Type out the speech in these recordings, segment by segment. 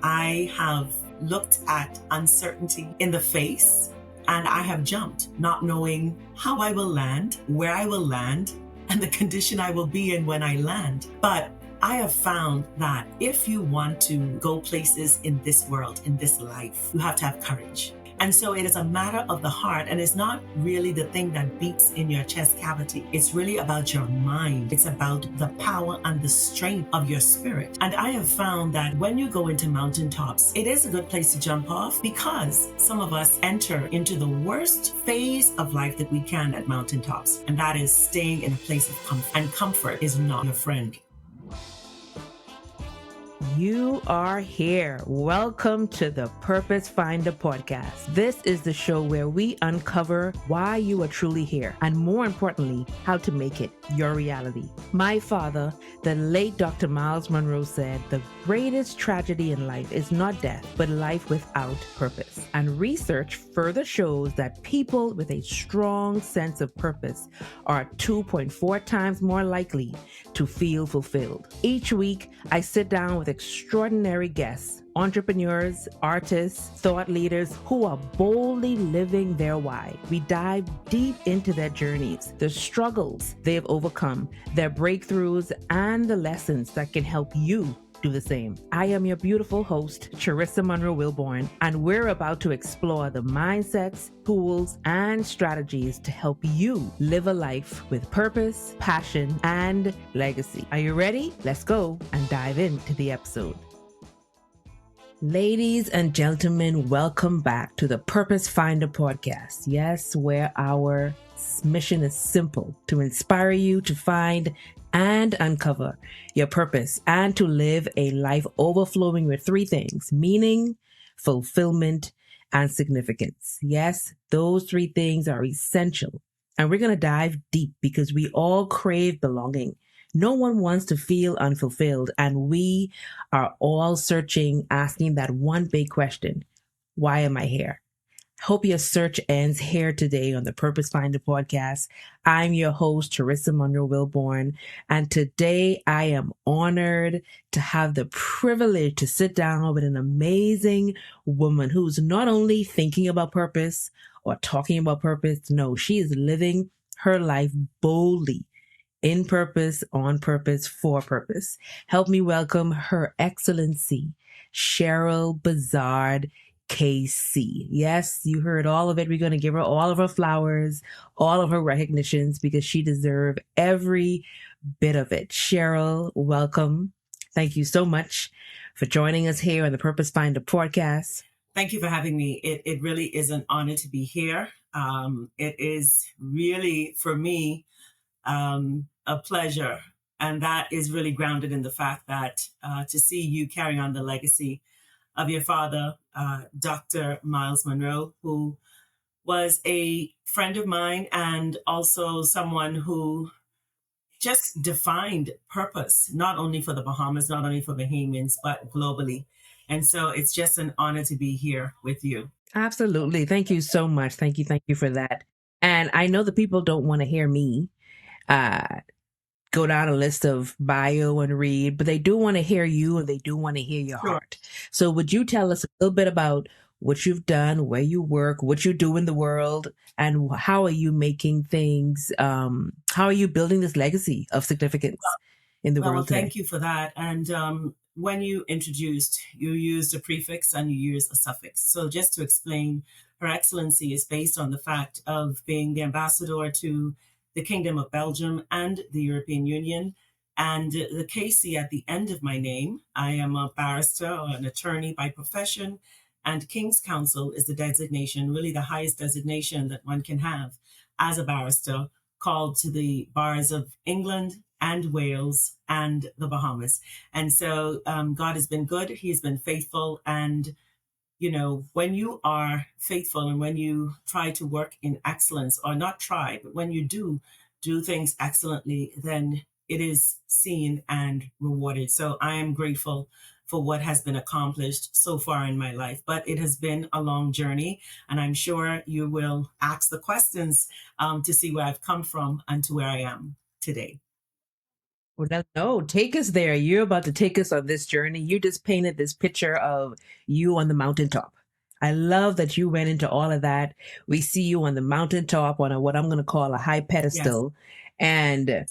I have looked at uncertainty in the face and I have jumped, not knowing how I will land, where I will land, and the condition I will be in when I land. But I have found that if you want to go places in this world, in this life, you have to have courage. And so it is a matter of the heart, and it's not really the thing that beats in your chest cavity. It's really about your mind. It's about the power and the strength of your spirit. And I have found that when you go into mountaintops, it is a good place to jump off, because some of us enter into the worst phase of life that we can at mountaintops, and that is staying in a place of comfort. And comfort is not your friend. You are here. Welcome to the Purpose Finder podcast. This is the show where we uncover why you are truly here, and more importantly, how to make it your reality. My father, the late Dr. Myles Munroe, said the greatest tragedy in life is not death, but life without purpose. And research further shows that people with a strong sense of purpose are 2.4 times more likely to feel fulfilled. Each week, I sit down with extraordinary guests, entrepreneurs, artists, thought leaders who are boldly living their why. We dive deep into their journeys, the struggles they have overcome, their breakthroughs, and the lessons that can help you do the same. I am your beautiful host, Charissa Monroe-Wilborn, and we're about to explore the mindsets, tools, and strategies to help you live a life with purpose, passion, and legacy. Are you ready? Let's go and dive into the episode. Ladies and gentlemen, welcome back to the Purpose Finder podcast. Yes, where our mission is simple: to inspire you to find and uncover your purpose and to live a life overflowing with three things: meaning, fulfillment, and significance. Yes, those three things are essential. And we're going to dive deep because we all crave belonging. No one wants to feel unfulfilled, and we are all searching, asking that one big question: why am I here? Hope your search ends here today on the Purpose Finder podcast. I'm your host, Charissa Monroe-Wilborn, and today I am honored to have the privilege to sit down with an amazing woman who's not only thinking about purpose or talking about purpose. No, she is living her life boldly, in purpose, on purpose, for purpose. Help me welcome Her Excellency Cheryl Bazard KC. Yes, you heard all of it. We're going to give her all of her flowers, all of her recognitions, because she deserves every bit of it. Cheryl, welcome. Thank you so much for joining us here on the Purpose Finder podcast. Thank you for having me. It really is an honor to be here. It is really, for me, a pleasure. And that is really grounded in the fact that to see you carrying on the legacy of your father, Dr. Myles Munroe, who was a friend of mine and also someone who just defined purpose, not only for the Bahamas, not only for Bahamians, but globally. And so it's just an honor to be here with you. Absolutely. Thank you so much. Thank you for that. And I know the people don't want to hear me go down a list of bio and read, but they do want to hear you, and they do want to hear your heart. So would you tell us a little bit about what you've done, where you work, what you do in the world, and how are you making things, how are you building this legacy of significance in the world today? Thank you for that. And when you introduced, you used a prefix and you used a suffix. So just to explain, Her Excellency is based on the fact of being the ambassador to the Kingdom of Belgium and the European Union. And the KC at the end of my name, I am a barrister or an attorney by profession, and King's Counsel is the designation, really the highest designation that one can have as a barrister, called to the bars of England and Wales and the Bahamas. And so God has been good. He's been faithful. And you know, when you are faithful and when you try to work in excellence, or not try, but when you do things excellently, then it is seen and rewarded. So I am grateful for what has been accomplished so far in my life, but it has been a long journey. And I'm sure you will ask the questions to see where I've come from and to where I am today. Well, no, take us there. You're about to take us on this journey. You just painted this picture of you on the mountaintop. I love that you went into all of that. We see you on the mountaintop on what I'm going to call a high Yes, pedestal. And,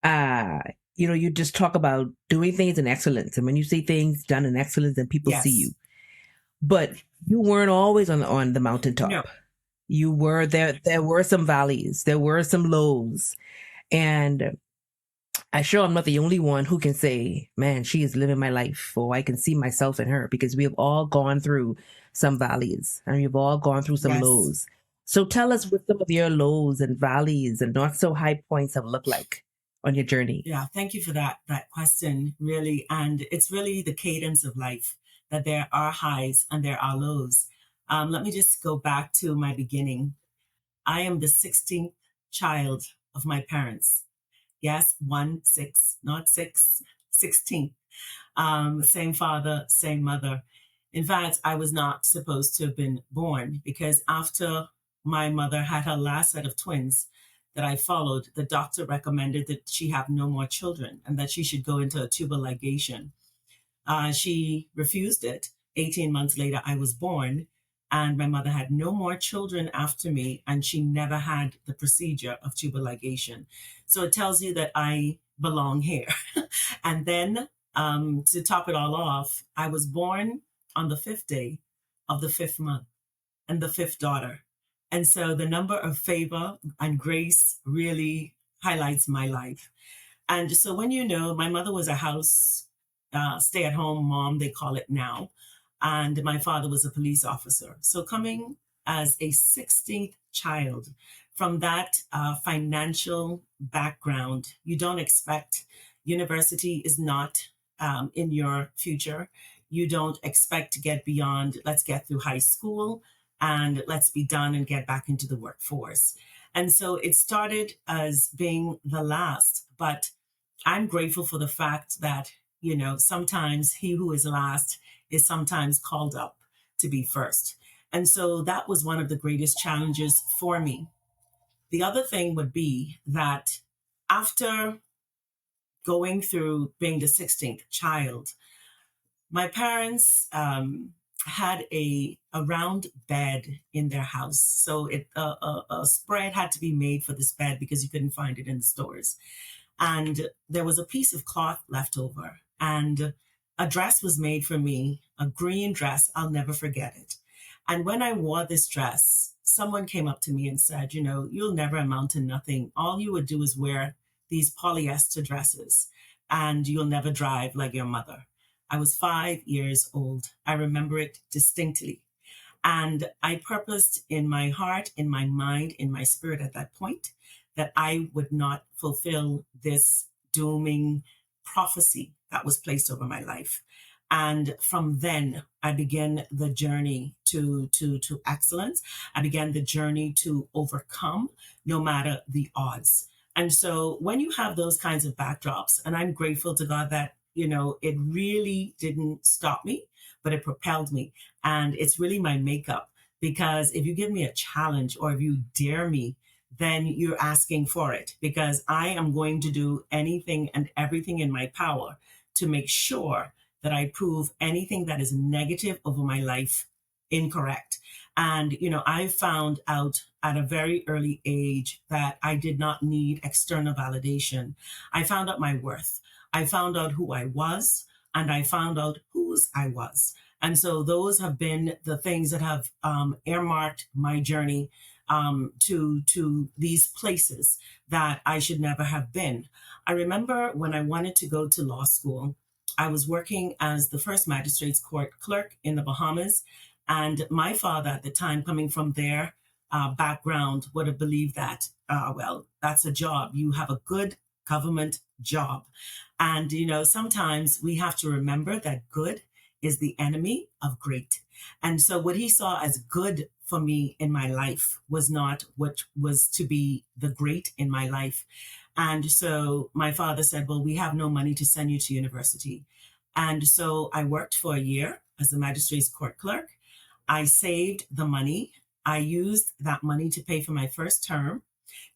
uh, you just talk about doing things in excellence. And when you see things done in excellence, then people see you. yes. But you weren't always on the No, mountaintop. You were there. There were some valleys. There were some lows. And I sure I'm not the only one who can say, man, she is living my life, or I can see myself in her, because we have all gone through some valleys and we've all gone through some yes. lows. So tell us what some of your lows and valleys and not so high points have looked like on your journey. Yeah, thank you for that question, really. And it's really the cadence of life, that there are highs and there are lows. Let me just go back to my beginning. I am the 16th child of my parents. Yes, 1-6, not 6, 16. Same father, same mother. In fact, I was not supposed to have been born, because after my mother had her last set of twins that I followed, the doctor recommended that she have no more children and that she should go into a tubal ligation. She refused it. 18 months later, I was born, and my mother had no more children after me, and she never had the procedure of tubal ligation. So it tells you that I belong here. And then, to top it all off, I was born on the fifth day of the fifth month and the fifth daughter. And so the number of favor and grace really highlights my life. And so when my mother was a house stay at home mom, they call it now. And my father was a police officer. So coming as a 16th child from that financial background, you don't expect university is not in your future. You don't expect to get beyond, let's get through high school and let's be done and get back into the workforce. And so it started as being the last, but I'm grateful for the fact that, sometimes he who is last is sometimes called up to be first. And so that was one of the greatest challenges for me. The other thing would be that after going through being the 16th child, my parents had a round bed in their house. So a spread had to be made for this bed because you couldn't find it in the stores. And there was a piece of cloth left over, and a dress was made for me, a green dress. I'll never forget it. And when I wore this dress, someone came up to me and said, you'll never amount to nothing. All you would do is wear these polyester dresses, and you'll never drive like your mother. I was 5 years old. I remember it distinctly. And I purposed in my heart, in my mind, in my spirit at that point that I would not fulfill this dooming prophecy that was placed over my life. And from then, I began the journey to excellence. I began the journey to overcome no matter the odds. And so when you have those kinds of backdrops, and I'm grateful to God that, it really didn't stop me, but it propelled me. And it's really my makeup, because if you give me a challenge or if you dare me, then you're asking for it, because I am going to do anything and everything in my power to make sure that I prove anything that is negative over my life incorrect. And, I found out at a very early age that I did not need external validation. I found out my worth. I found out who I was, and I found out whose I was. And so those have been the things that have earmarked my journey to these places that I should never have been. I remember when I wanted to go to law school, I was working as the first magistrate's court clerk in the Bahamas. And my father at the time, coming from their background, would have believed that, well, that's a job. You have a good government job. And, sometimes we have to remember that good is the enemy of great. And so what he saw as good for me in my life was not what was to be the great in my life. And so my father said, well, we have no money to send you to university. And so I worked for a year as a magistrate's court clerk. I saved the money. I used that money to pay for my first term,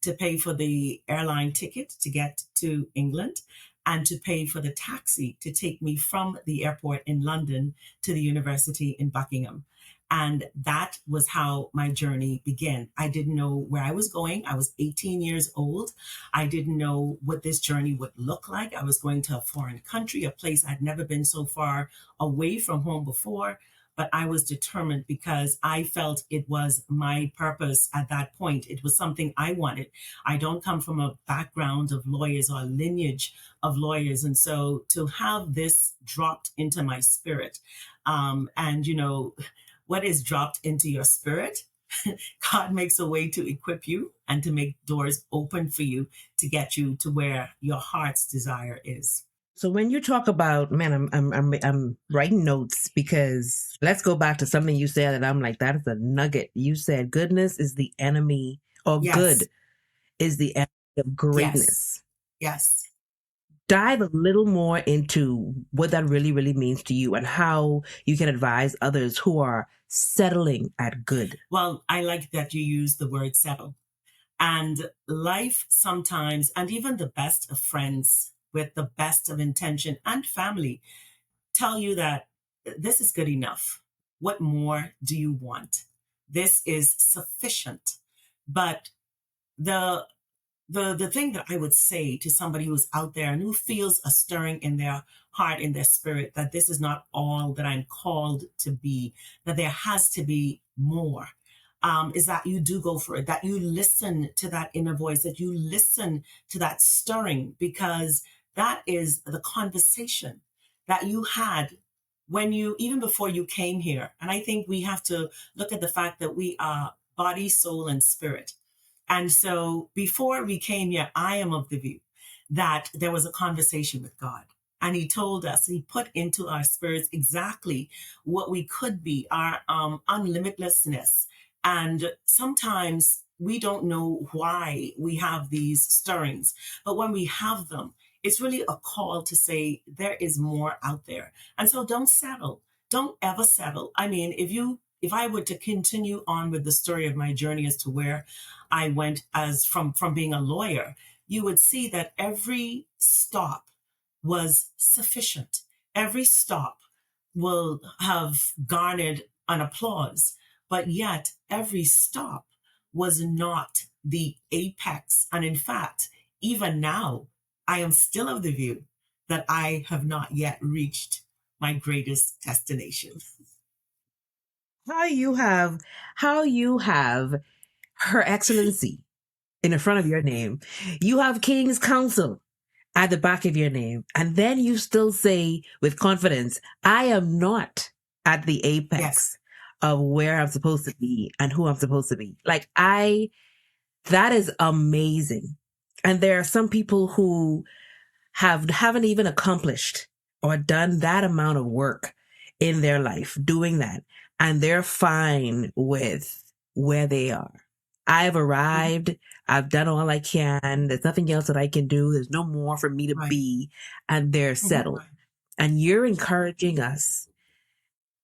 to pay for the airline ticket to get to England. and to pay for the taxi to take me from the airport in London to the university in Buckingham. And that was how my journey began. I didn't know where I was going. I was 18 years old. I didn't know what this journey would look like. I was going to a foreign country, a place I'd never been so far away from home before. But I was determined because I felt it was my purpose at that point. It was something I wanted. I don't come from a background of lawyers or a lineage of lawyers. And so to have this dropped into my spirit, and what is dropped into your spirit, God makes a way to equip you and to make doors open for you to get you to where your heart's desire is. So when you talk about, man, I'm writing notes, because let's go back to something you said and I'm like, that is a nugget. You said goodness is the enemy, or Yes. good is the enemy of greatness. Yes. Dive a little more into what that really, really means to you and how you can advise others who are settling at good. Well, I like that you use the word settle. And life sometimes, and even the best of friends with the best of intention and family, tell you that this is good enough. What more do you want? This is sufficient. But the thing that I would say to somebody who's out there and who feels a stirring in their heart, in their spirit, that this is not all that I'm called to be, that there has to be more, is that you do go for it, that you listen to that inner voice, that you listen to that stirring, because that is the conversation that you had when you, even before you came here. And I think we have to look at the fact that we are body, soul, and spirit. And so before we came here, I am of the view that there was a conversation with God. And he told us, he put into our spirits exactly what we could be, our unlimitlessness. And sometimes we don't know why we have these stirrings, but when we have them, it's really a call to say there is more out there. And so don't settle. Don't ever settle. I mean, if I were to continue on with the story of my journey as to where I went as from being a lawyer, you would see that every stop was sufficient. Every stop will have garnered an applause, but yet every stop was not the apex. And in fact, even now, I am still of the view that I have not yet reached my greatest destination. How you have Her Excellency in the front of your name. You have King's Counsel at the back of your name. And then you still say with confidence, I am not at the apex Yes. of where I'm supposed to be and who I'm supposed to be. Like that is amazing. And there are some people who haven't even accomplished or done that amount of work in their life doing that. And they're fine with where they are. I've arrived. I've done all I can. There's nothing else that I can do. There's no more for me to Right. be. And they're settled. Right. And you're encouraging us,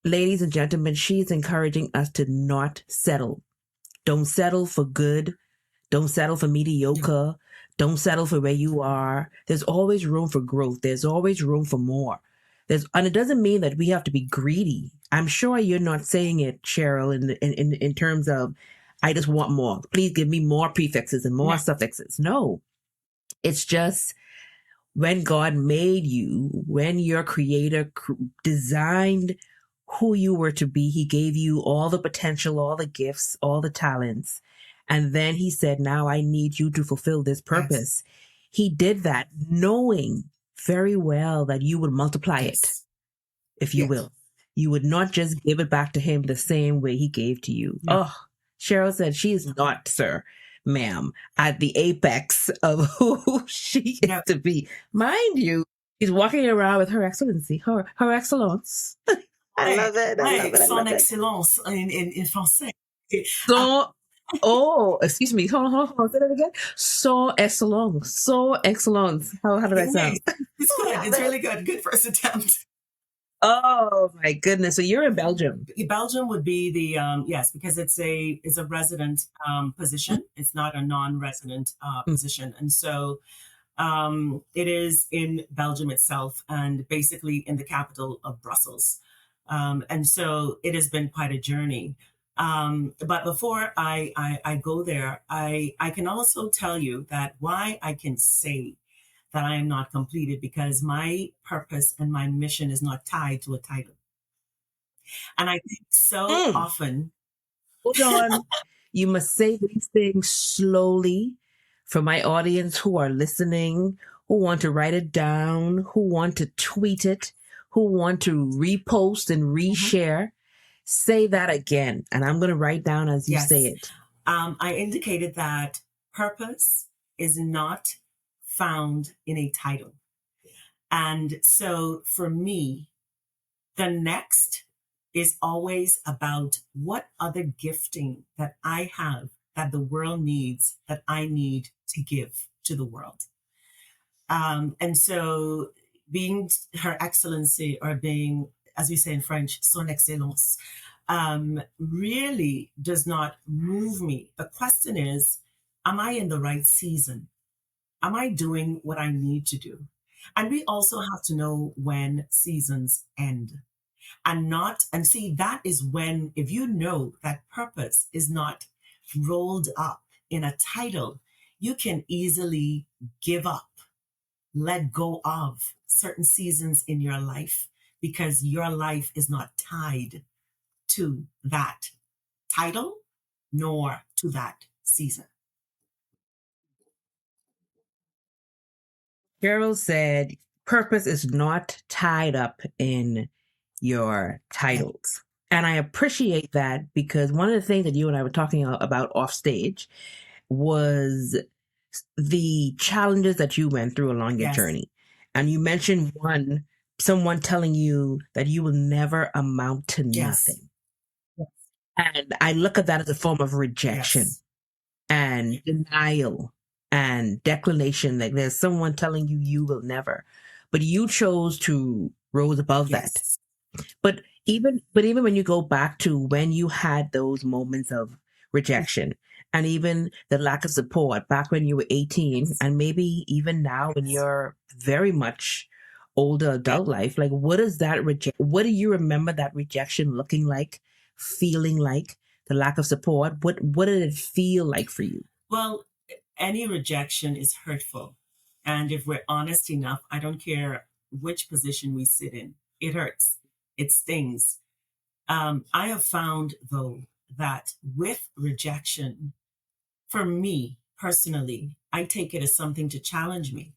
ladies and gentlemen, she's encouraging us to not settle. Don't settle for good. Don't settle for mediocre. Don't settle for where you are. There's always room for growth. There's always room for more. And it doesn't mean that we have to be greedy. I'm sure you're not saying it, Cheryl, in terms of, I just want more. Please give me more prefixes and more suffixes. No, it's just when God made you, when your creator designed who you were to be, he gave you all the potential, all the gifts, all the talents. And then he said, now I need you to fulfill this purpose. Yes. He did that knowing very well that you would multiply it, if you will. You would not just give it back to him the same way he gave to you. Yeah. Oh, Cheryl said she is not, sir, ma'am, at the apex of who she is to be. Mind you, she's walking around with Her Excellency, her Excellence. I love it. I love it. Son Excellence in français. Excuse me. Hold on. Say that again. So excellence. How did I sound? It's good. It's really good. Good first attempt. Oh my goodness! So you're in Belgium. Belgium would be the yes, because it's a resident position. It's not a non-resident position, and so It is in Belgium itself and basically in the capital of Brussels. And so it has been quite a journey. But before I go there, I can also tell you that why I can say that I am not completed because my purpose and my mission is not tied to a title. And I think so often. Hold on. You must say these things slowly for my audience who are listening, who want to write it down, who want to tweet it, who want to repost and reshare. Say that again. And I'm going to write down as you say it. I indicated that purpose is not found in a title. And so for me, the next is always about what other gifting that I have that the world needs, that I need to give to the world. And so being Her Excellency, or being, as we say in French, Son Excellence, really does not move me. The question is, am I in the right season? Am I doing what I need to do? And we also have to know when seasons end. And see, that is when, if you know that purpose is not rolled up in a title, you can easily give up, let go of certain seasons in your life because your life is not tied to that title nor to that season. Cheryl said, purpose is not tied up in your titles. And I appreciate that because one of the things that you and I were talking about off stage was the challenges that you went through along your journey. And you mentioned someone telling you that you will never amount to nothing. And I look at that as a form of rejection and denial and declination. Like there's someone telling you you will never, but you chose to rose above that. But even when you go back to when you had those moments of rejection and even the lack of support back when you were 18 and maybe even now when you're very much older adult life, like what do you remember that rejection looking like, feeling like, the lack of support? What did it feel like for you? Well, any rejection is hurtful. And if we're honest enough, I don't care which position we sit in, it hurts. It stings. I have found, though, that with rejection, for me personally, I take it as something to challenge me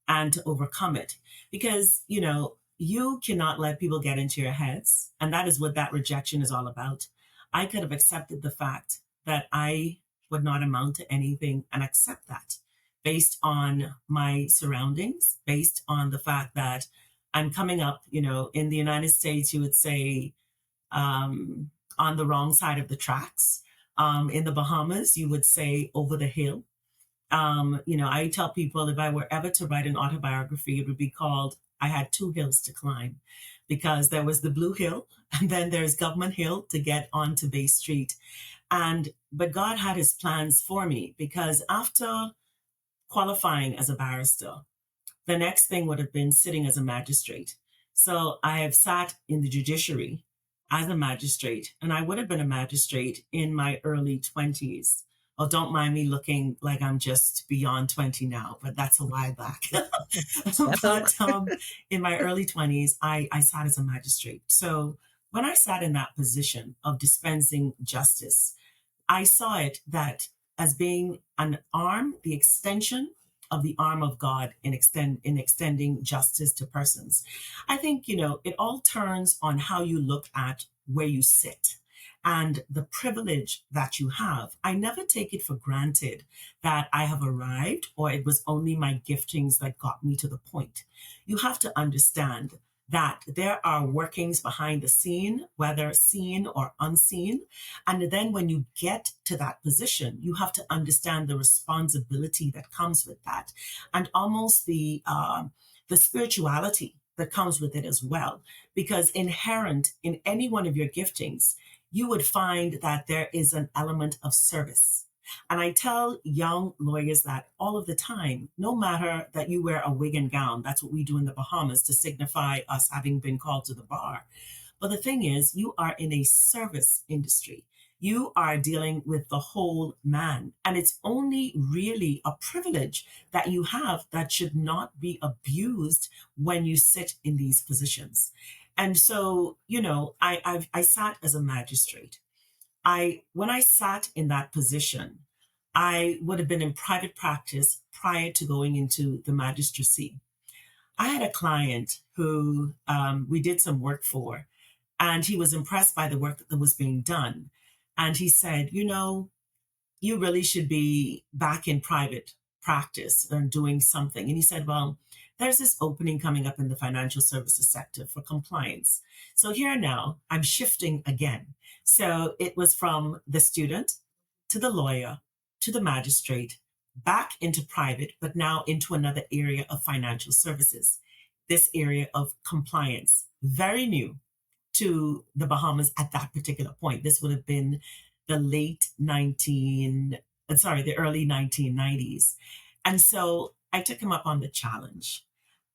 and to overcome it. Because, you cannot let people get into your heads. And that is what that rejection is all about. I could have accepted the fact that I would not amount to anything and accept that based on my surroundings, based on the fact that I'm coming up, in the United States, you would say on the wrong side of the tracks. In the Bahamas, you would say over the hill. I tell people if I were ever to write an autobiography, it would be called I Had Two Hills to Climb, because there was the Blue Hill and then there's Government Hill to get onto Bay Street. But God had his plans for me, because after qualifying as a barrister, the next thing would have been sitting as a magistrate. So I have sat in the judiciary as a magistrate, and I would have been a magistrate in my early 20s. Oh, don't mind me looking like I'm just beyond 20 now, but that's a while back. But in my early 20s, I sat as a magistrate. So when I sat in that position of dispensing justice, I saw it that as being an arm, the extension of the arm of God in extending justice to persons. I think, it all turns on how you look at where you sit and the privilege that you have. I never take it for granted that I have arrived or it was only my giftings that got me to the point. You have to understand that there are workings behind the scene, whether seen or unseen. And then when you get to that position, you have to understand the responsibility that comes with that, and almost the spirituality that comes with it as well. Because inherent in any one of your giftings, you would find that there is an element of service. And I tell young lawyers that all of the time, no matter that you wear a wig and gown, that's what we do in the Bahamas to signify us having been called to the bar. But the thing is, you are in a service industry. You are dealing with the whole man. And it's only really a privilege that you have that should not be abused when you sit in these positions. And so, I sat as a magistrate. When I sat in that position, I would have been in private practice prior to going into the magistracy. I had a client who we did some work for, and he was impressed by the work that was being done. And he said, you really should be back in private practice and doing something. And he said, well, there's this opening coming up in the financial services sector for compliance. So here now, I'm shifting again. So it was from the student to the lawyer to the magistrate, back into private, but now into another area of financial services, this area of compliance, very new to the Bahamas at that particular point. This would have been the early 1990s. And so I took him up on the challenge.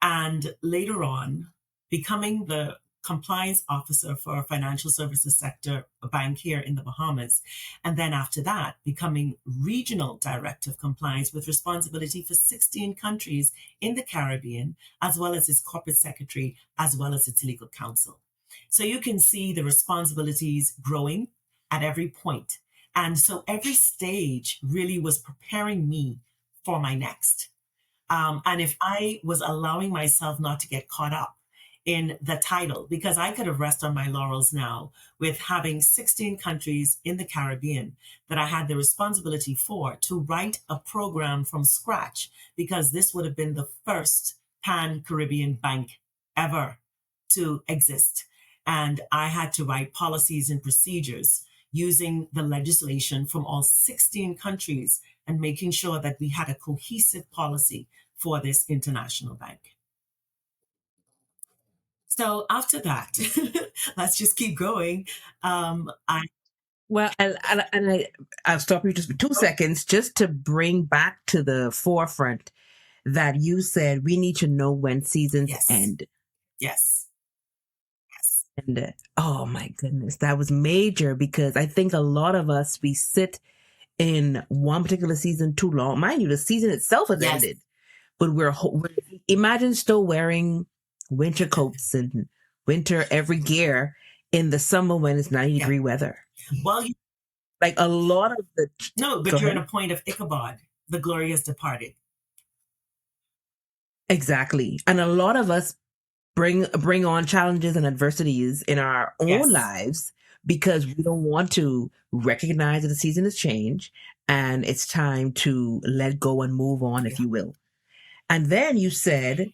And later on, becoming the compliance officer for a financial services sector, a bank here in the Bahamas. And then after that, becoming regional director of compliance with responsibility for 16 countries in the Caribbean, as well as its corporate secretary, as well as its legal counsel. So you can see the responsibilities growing at every point. And so every stage really was preparing me for my next. And if I was allowing myself not to get caught up in the title, because I could have rested on my laurels now with having 16 countries in the Caribbean that I had the responsibility for to write a program from scratch, because this would have been the first Pan-Caribbean bank ever to exist. And I had to write policies and procedures using the legislation from all 16 countries and making sure that we had a cohesive policy for this international bank. So after that, let's just keep going. Well, I'll stop you just for 2 seconds, just to bring back to the forefront that you said we need to know when seasons Yes. end. Yes. And oh my goodness, that was major, because I think a lot of us, we sit in one particular season too long. Mind you, the season itself has Yes. ended, but we're imagine still wearing winter coats and winter every gear in the summer when it's 90-degree weather. Well, like a lot of the no, but you're in a point of Ichabod. The glory has departed. Exactly, and a lot of us bring on challenges and adversities in our own lives because we don't want to recognize that the season has changed and it's time to let go and move on, if you will. And then you said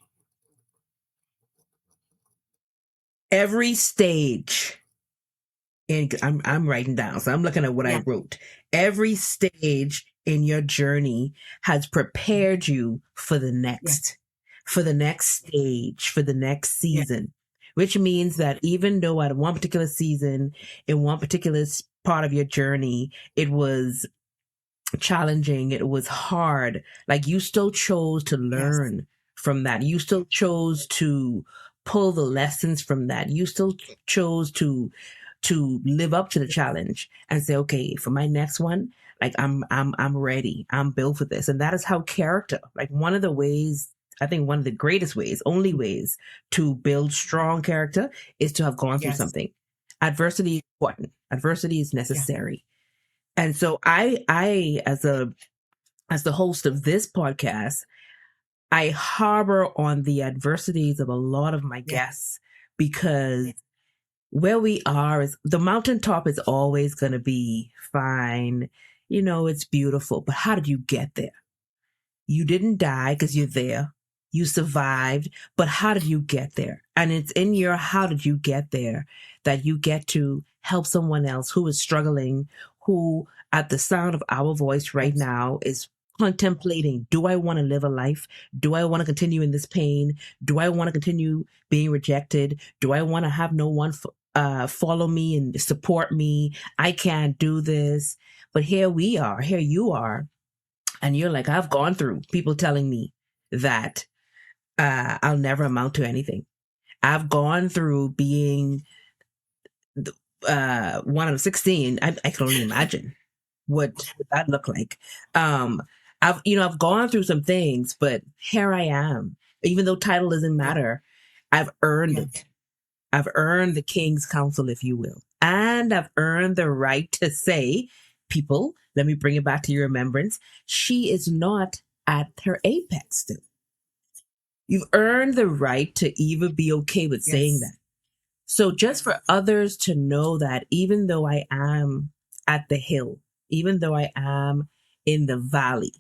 every stage I'm writing down, so I'm looking at what I wrote. Every stage in your journey has prepared you for the next. For the next stage, for the next season, which means that even though at one particular season, in one particular part of your journey, it was challenging, it was hard, like you still chose to learn from that. You still chose to pull the lessons from that. You still chose to live up to the challenge and say, okay, for my next one, like I'm ready. I'm built for this. And that is how character, like one of the ways, I think one of the greatest ways, only ways to build strong character is to have gone through something. Adversity is important. Adversity is necessary. And so I as the host of this podcast, I harbor on the adversities of a lot of my guests, because where we are is the mountaintop is always going to be fine. It's beautiful, but how did you get there? You didn't die because you're there. You survived, but how did you get there? And it's in your how did you get there that you get to help someone else who is struggling, who at the sound of our voice right now is contemplating, do I want to live a life? Do I want to continue in this pain? Do I want to continue being rejected? Do I want to have no one follow me and support me. I can't do this. But here you are. And you're like, I've gone through people telling me that I'll never amount to anything. I've gone through being one of 16. I can only imagine what that looked like. I've gone through some things, but here I am. Even though title doesn't matter, I've earned it. I've earned the King's Counsel, if you will. And I've earned the right to say, people, let me bring it back to your remembrance. She is not at her apex still. You've earned the right to even be okay with saying that. So just for others to know that even though I am at the hill, even though I am in the valley,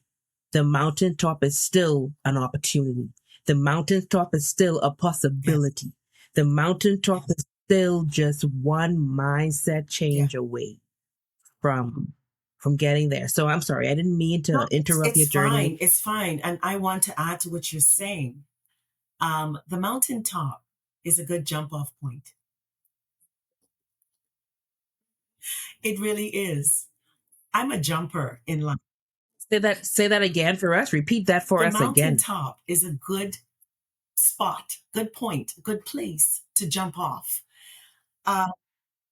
the mountaintop is still an opportunity. The mountaintop is still a possibility. The mountaintop is still just one mindset change away from getting there. So I'm sorry, I didn't mean to interrupt your journey. It's fine. And I want to add to what you're saying. The mountaintop is a good jump off point. It really is. I'm a jumper in life. Say that again for us. Repeat that for us again. The mountaintop is a good spot, good point, good place to jump off. I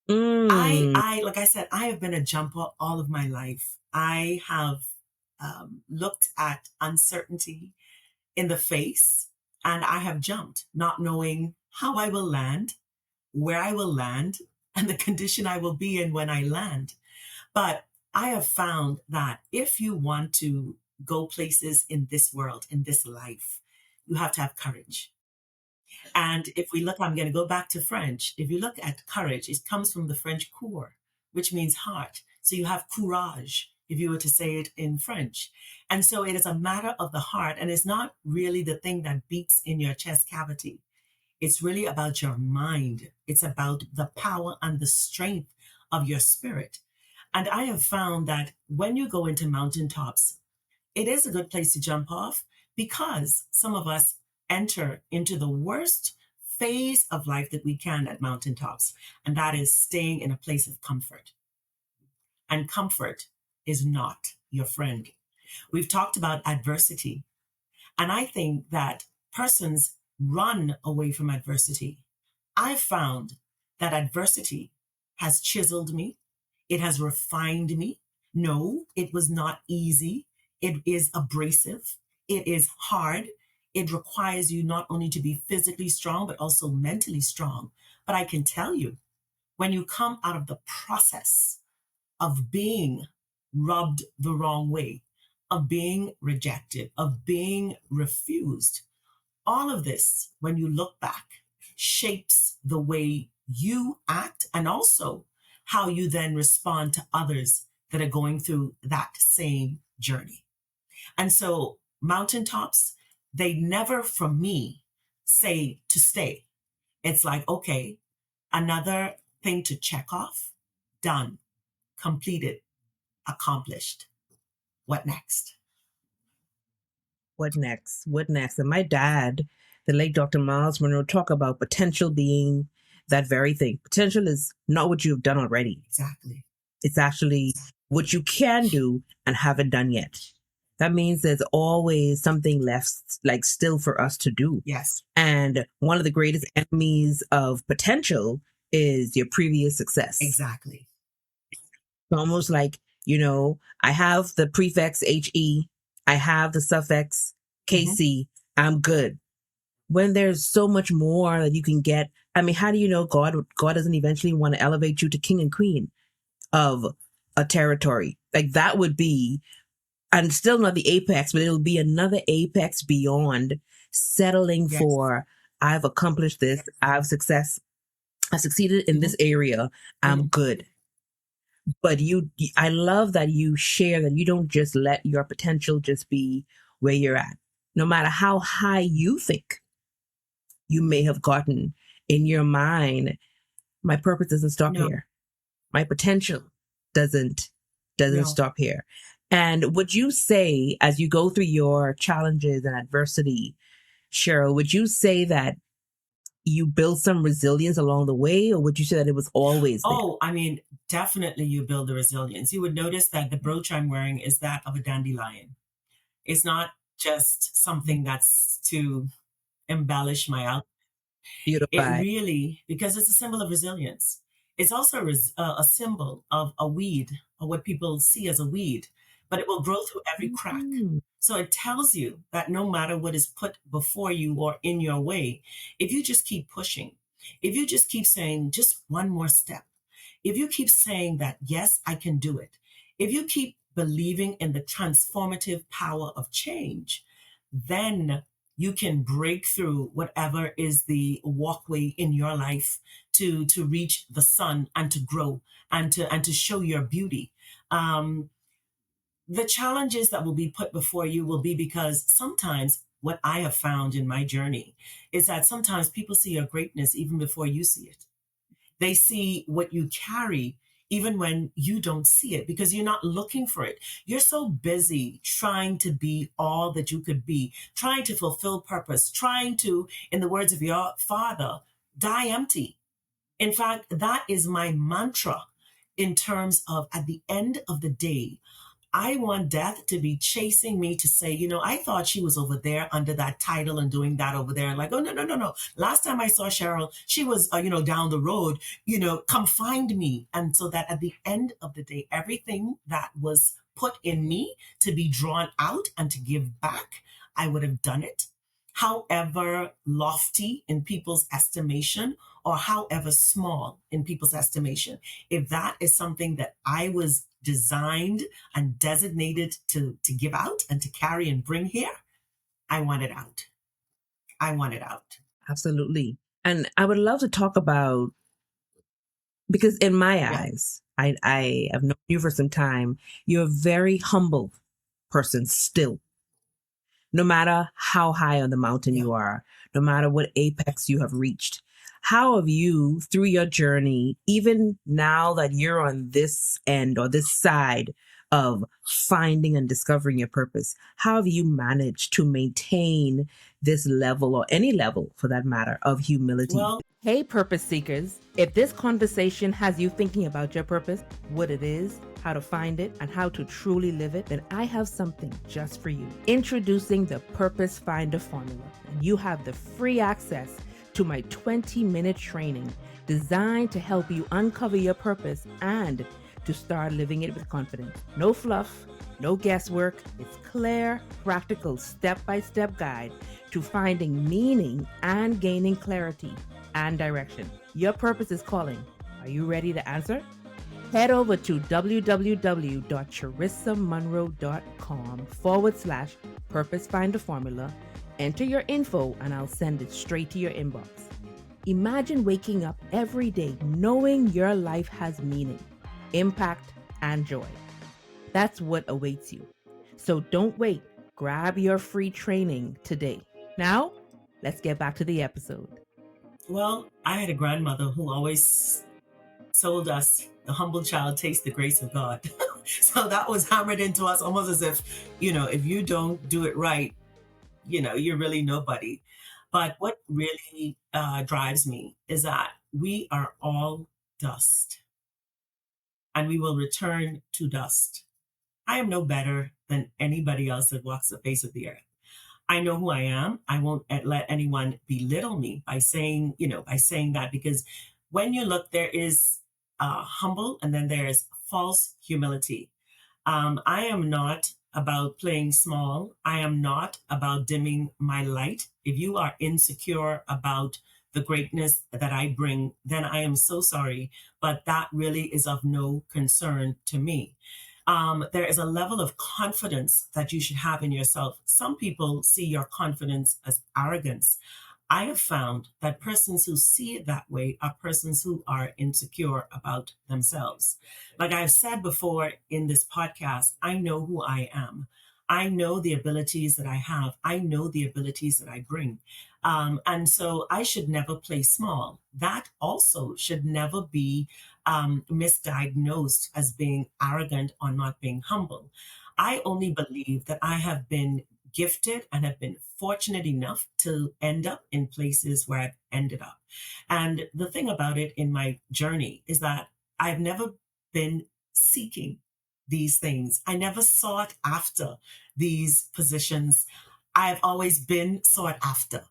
like I said, I have been a jumper all of my life. I have looked at uncertainty in the face, and I have jumped, not knowing how I will land, where I will land, and the condition I will be in when I land. But I have found that if you want to go places in this world, in this life, you have to have courage. And if we look, I'm going to go back to French. If you look at courage, it comes from the French coeur, which means heart. So you have courage, if you were to say it in French. And so it is a matter of the heart. And it's not really the thing that beats in your chest cavity. It's really about your mind. It's about the power and the strength of your spirit. And I have found that when you go into mountaintops, it is a good place to jump off, because some of us enter into the worst phase of life that we can at mountaintops, and that is staying in a place of comfort. And comfort is not your friend. We've talked about adversity, and I think that persons run away from adversity. I've found that adversity has chiseled me. It has refined me. No, it was not easy. It is abrasive. It is hard. It requires you not only to be physically strong, but also mentally strong. But I can tell you, when you come out of the process of being rubbed the wrong way, of being rejected, of being refused, all of this, when you look back, shapes the way you act, and also how you then respond to others that are going through that same journey. And so mountaintops, they never, from me, say to stay. It's like, okay, another thing to check off, done, completed, accomplished. What next? What next? What next? And my dad, the late Dr. Miles Monroe, talk about potential being that very thing. Potential is not what you've done already. Exactly. It's actually what you can do and haven't done yet. That means there's always something left, like still for us to do. Yes. And one of the greatest enemies of potential is your previous success. Exactly. It's almost like, I have the prefix HE, I have the suffix KC, I'm good. When there's so much more that you can get. I mean, how do you know God doesn't eventually want to elevate you to king and queen of a territory? Like that would be, and still not the apex, but it'll be another apex beyond settling for, I've accomplished this, I've succeeded in this area, I'm good. But I love that you share that you don't just let your potential just be where you're at. No matter how high you think you may have gotten in your mind, my purpose doesn't stop here. My potential doesn't stop here. And would you say, as you go through your challenges and adversity, Cheryl, would you say that you build some resilience along the way, or would you say that it was always there? Oh, I mean, definitely you build the resilience. You would notice that the brooch I'm wearing is that of a dandelion. It's not just something that's to embellish my outfit. It Beautified. really, because it's a symbol of resilience. It's also a symbol of a weed, or what people see as a weed, but it will grow through every crack. Mm. So it tells you that no matter what is put before you or in your way, if you just keep pushing, if you just keep saying just one more step, if you keep saying that, yes, I can do it, if you keep believing in the transformative power of change, then you can break through whatever is the walkway in your life to reach the sun and to grow and to show your beauty. Um, the challenges that will be put before you will be because sometimes what I have found in my journey is that sometimes people see your greatness even before you see it. They see what you carry even when you don't see it because you're not looking for it. You're so busy trying to be all that you could be, trying to fulfill purpose, trying to, in the words of your father, die empty. In fact, that is my mantra in terms of at the end of the day, I want death to be chasing me to say, I thought she was over there under that title and doing that over there. And like, oh, no, no, no, no. Last time I saw Cheryl, she was, down the road, come find me. And so that at the end of the day, everything that was put in me to be drawn out and to give back, I would have done it. However lofty in people's estimation or however small in people's estimation, if that is something that I was designed and designated to give out and to carry and bring here, I want it out. I want it out. Absolutely. And I would love to talk about, because in my Yeah. eyes, I have known you for some time. You're a very humble person still. No matter how high on the mountain Yeah. you are, no matter what apex you have reached, how have you, through your journey, even now that you're on this end or this side of finding and discovering your purpose, how have you managed to maintain this level, or any level for that matter, of humility? Well, Hey, purpose seekers. If this conversation has you thinking about your purpose, what it is, how to find it, and how to truly live it, then I have something just for you. Introducing the Purpose Finder Formula. And you have the free access to my 20-minute training designed to help you uncover your purpose and to start living it with confidence. No fluff, no guesswork. It's clear, practical, step-by-step guide to finding meaning and gaining clarity and direction. Your purpose is calling. Are you ready to answer? Head over to www.charissamonroe.com/purpose finder formula. Enter your info and I'll send it straight to your inbox. Imagine waking up every day knowing your life has meaning, impact, and joy. That's what awaits you. So don't wait. Grab your free training today. Now, let's get back to the episode. Well, I had a grandmother who always told us the humble child tastes the grace of God. So that was hammered into us almost as if, if you don't do it right, you're really nobody. But what really drives me is that we are all dust and we will return to dust. I am no better than anybody else that walks the face of the earth. I know who I am. I won't let anyone belittle me by saying that, because when you look, there is humble and then there's false humility. I am not about playing small. I am not about dimming my light. If you are insecure about the greatness that I bring, then I am so sorry, but that really is of no concern to me. There is a level of confidence that you should have in yourself. Some people see your confidence as arrogance. I have found that persons who see it that way are persons who are insecure about themselves. Like I've said before in this podcast, I know who I am. I know the abilities that I have. I know the abilities that I bring. And so I should never play small. That also should never be misdiagnosed as being arrogant or not being humble. I only believe that I have been gifted and have been fortunate enough to end up in places where I've ended up. And the thing about it in my journey is that I've never been seeking these things. I never sought after these positions. I've always been sought after.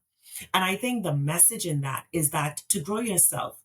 And I think the message in that is that to grow yourself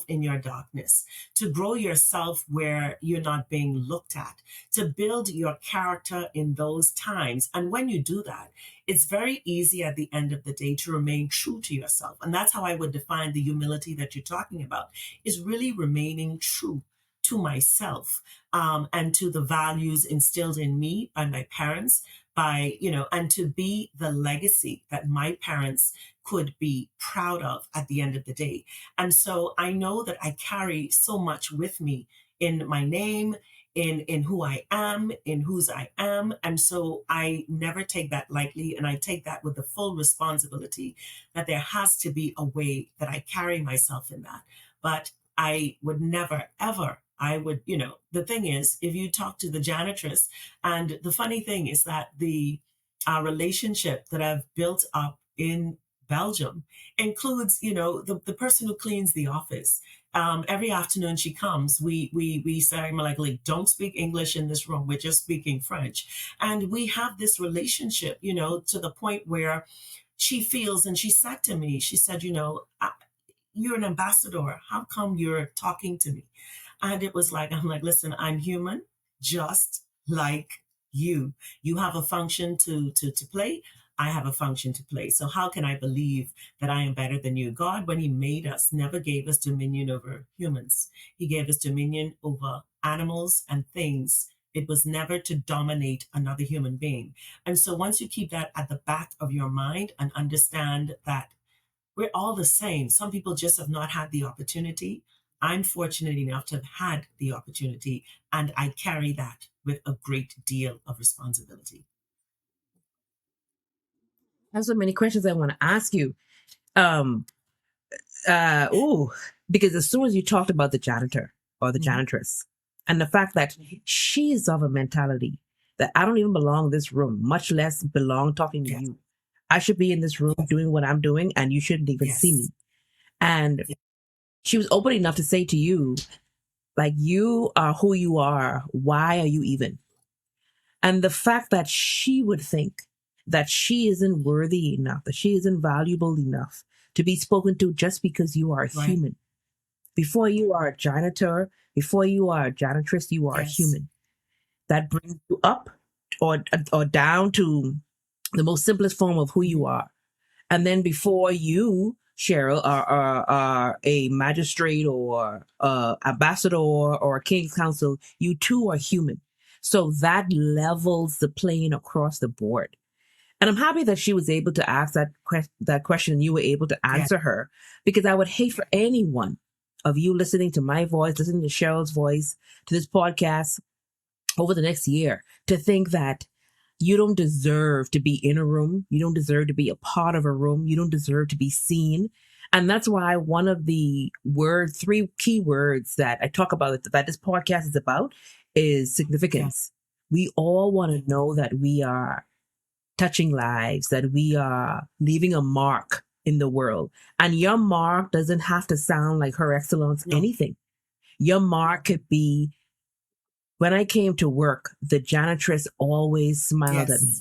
in your darkness, to grow yourself where you're not being looked at, to build your character in those times. And when you do that, it's very easy at the end of the day to remain true to yourself. And that's how I would define the humility that you're talking about, is really remaining true to myself, and to the values instilled in me by my parents, and to be the legacy that my parents could be proud of at the end of the day. And so I know that I carry so much with me in my name, in who I am, in whose I am. And so I never take that lightly. And I take that with the full responsibility that there has to be a way that I carry myself in that. But I would never, ever, the thing is, if you talk to the janitress, and the funny thing is that the relationship that I've built up in Belgium includes, the person who cleans the office. Every afternoon she comes, we say, like, don't speak English in this room. We're just speaking French. And we have this relationship, to the point where she feels, and she said to me, she said, you're an ambassador. How come you're talking to me? And it was like, I'm like, listen, I'm human, just like you. You have a function to play. I have a function to play. So how can I believe that I am better than you? God, when he made us, never gave us dominion over humans. He gave us dominion over animals and things. It was never to dominate another human being. And so once you keep that at the back of your mind and understand that we're all the same, some people just have not had the opportunity. I'm fortunate enough to have had the opportunity, and I carry that with a great deal of responsibility. I have so many questions I want to ask you. Because as soon as you talked about the janitor or the janitress, and the fact that she's of a mentality that I don't even belong in this room, much less belong talking to you. I should be in this room doing what I'm doing, and you shouldn't even see me. And she was open enough to say to you, like, you are who you are. Why are you even? And the fact that she would think that she isn't worthy enough, that she isn't valuable enough to be spoken to just because you are a human. Before you are a janitor, before you are a janitress, you are a human. That brings you up or down to the most simplest form of who you are. And then before you, Cheryl, are a magistrate or ambassador or a king's counsel, you too are human. So that levels the playing across the board. And I'm happy that she was able to ask that question and you were able to answer her, because I would hate for anyone of you listening to my voice, listening to Cheryl's voice, to this podcast over the next year, to think that you don't deserve to be in a room. You don't deserve to be a part of a room. You don't deserve to be seen. And that's why one of the three key words that I talk about that this podcast is about is significance. We all want to know that we are touching lives, that we are leaving a mark in the world. And your mark doesn't have to sound like Her Excellence anything. Your mark could be, when I came to work, the janitress always smiled at me.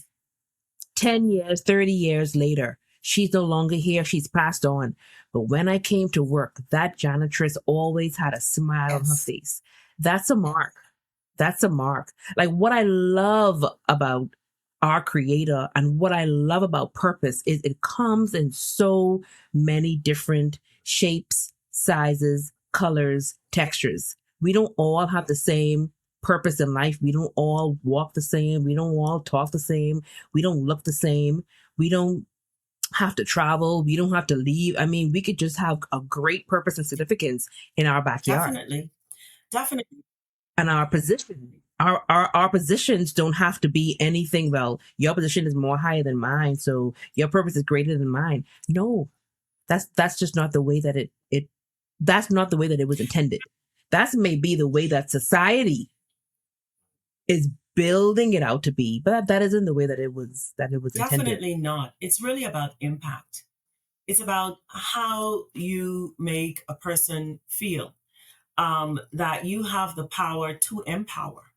10 years, 30 years later, she's no longer here. She's passed on. But when I came to work, that janitress always had a smile on her face. That's a mark. That's a mark. Like, what I love about our Creator and what I love about purpose is it comes in so many different shapes, sizes, colors, textures. We don't all have the same purpose in life. We don't all walk the same. We don't all talk the same. We don't look the same. We don't have to travel. We don't have to leave. I mean, we could just have a great purpose and significance in our backyard. Definitely. And our position, our positions don't have to be anything. Well, your position is more higher than mine, so your purpose is greater than mine. No, that's just not the way that that's not the way that it was intended. That's maybe the way that society is building it out to be, but that isn't the way that it was intended. Definitely not. It's really about impact. It's about how you make a person feel, that you have the power to empower,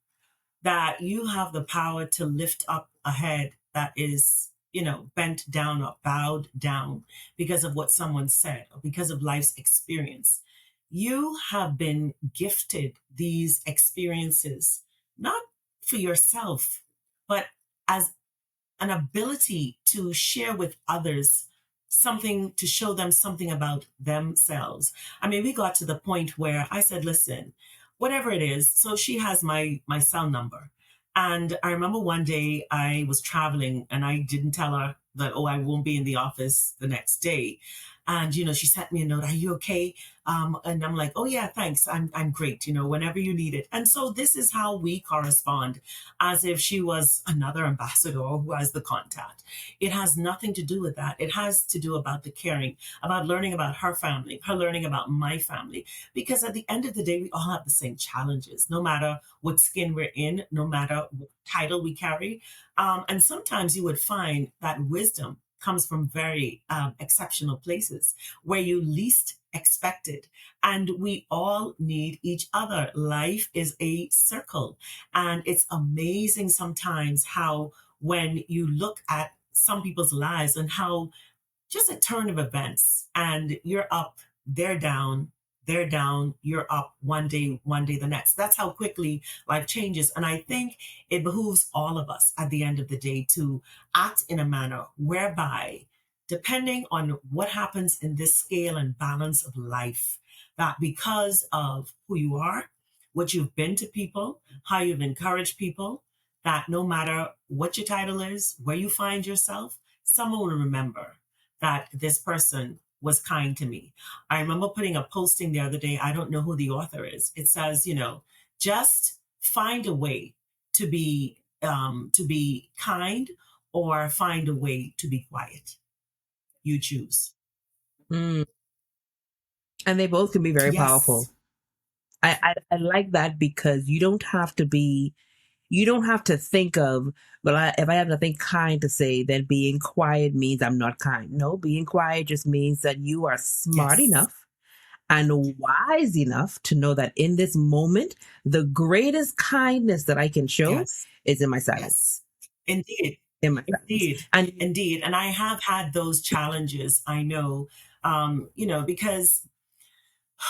that you have the power to lift up a head that is, bent down or bowed down because of what someone said or because of life's experience. You have been gifted these experiences, not for yourself, but as an ability to share with others something, to show them something about themselves. I mean, we got to the point where I said, listen, whatever it is. So she has my cell number. And I remember one day I was traveling and I didn't tell her that, oh, I won't be in the office the next day. And, she sent me a note, are you okay? And I'm like, oh yeah, thanks. I'm great, whenever you need it. And so this is how we correspond, as if she was another ambassador who has the contact. It has nothing to do with that. It has to do about the caring, about learning about her family, her learning about my family. Because at the end of the day, we all have the same challenges, no matter what skin we're in, no matter what title we carry. And sometimes you would find that wisdom comes from very exceptional places where you least expect it. And we all need each other. Life is a circle. And it's amazing sometimes how, when you look at some people's lives and how just a turn of events and you're up, they're down, you're up one day the next. That's how quickly life changes. And I think it behooves all of us at the end of the day to act in a manner whereby, depending on what happens in this scale and balance of life, that because of who you are, what you've been to people, how you've encouraged people, that no matter what your title is, where you find yourself, someone will remember that this person was kind to me. I remember putting a posting the other day. I don't know who the author is. It says, just find a way to be kind, or find a way to be quiet. You choose. Mm. And they both can be very powerful. Yes. I like that, because you don't have to think of, well, if I have nothing kind to say, then being quiet means I'm not kind. No, being quiet just means that you are smart Yes. enough and wise enough to know that in this moment, the greatest kindness that I can show Yes. is in my Yes. silence. Indeed. In my Indeed. silence. Indeed. And I have had those challenges, I know, because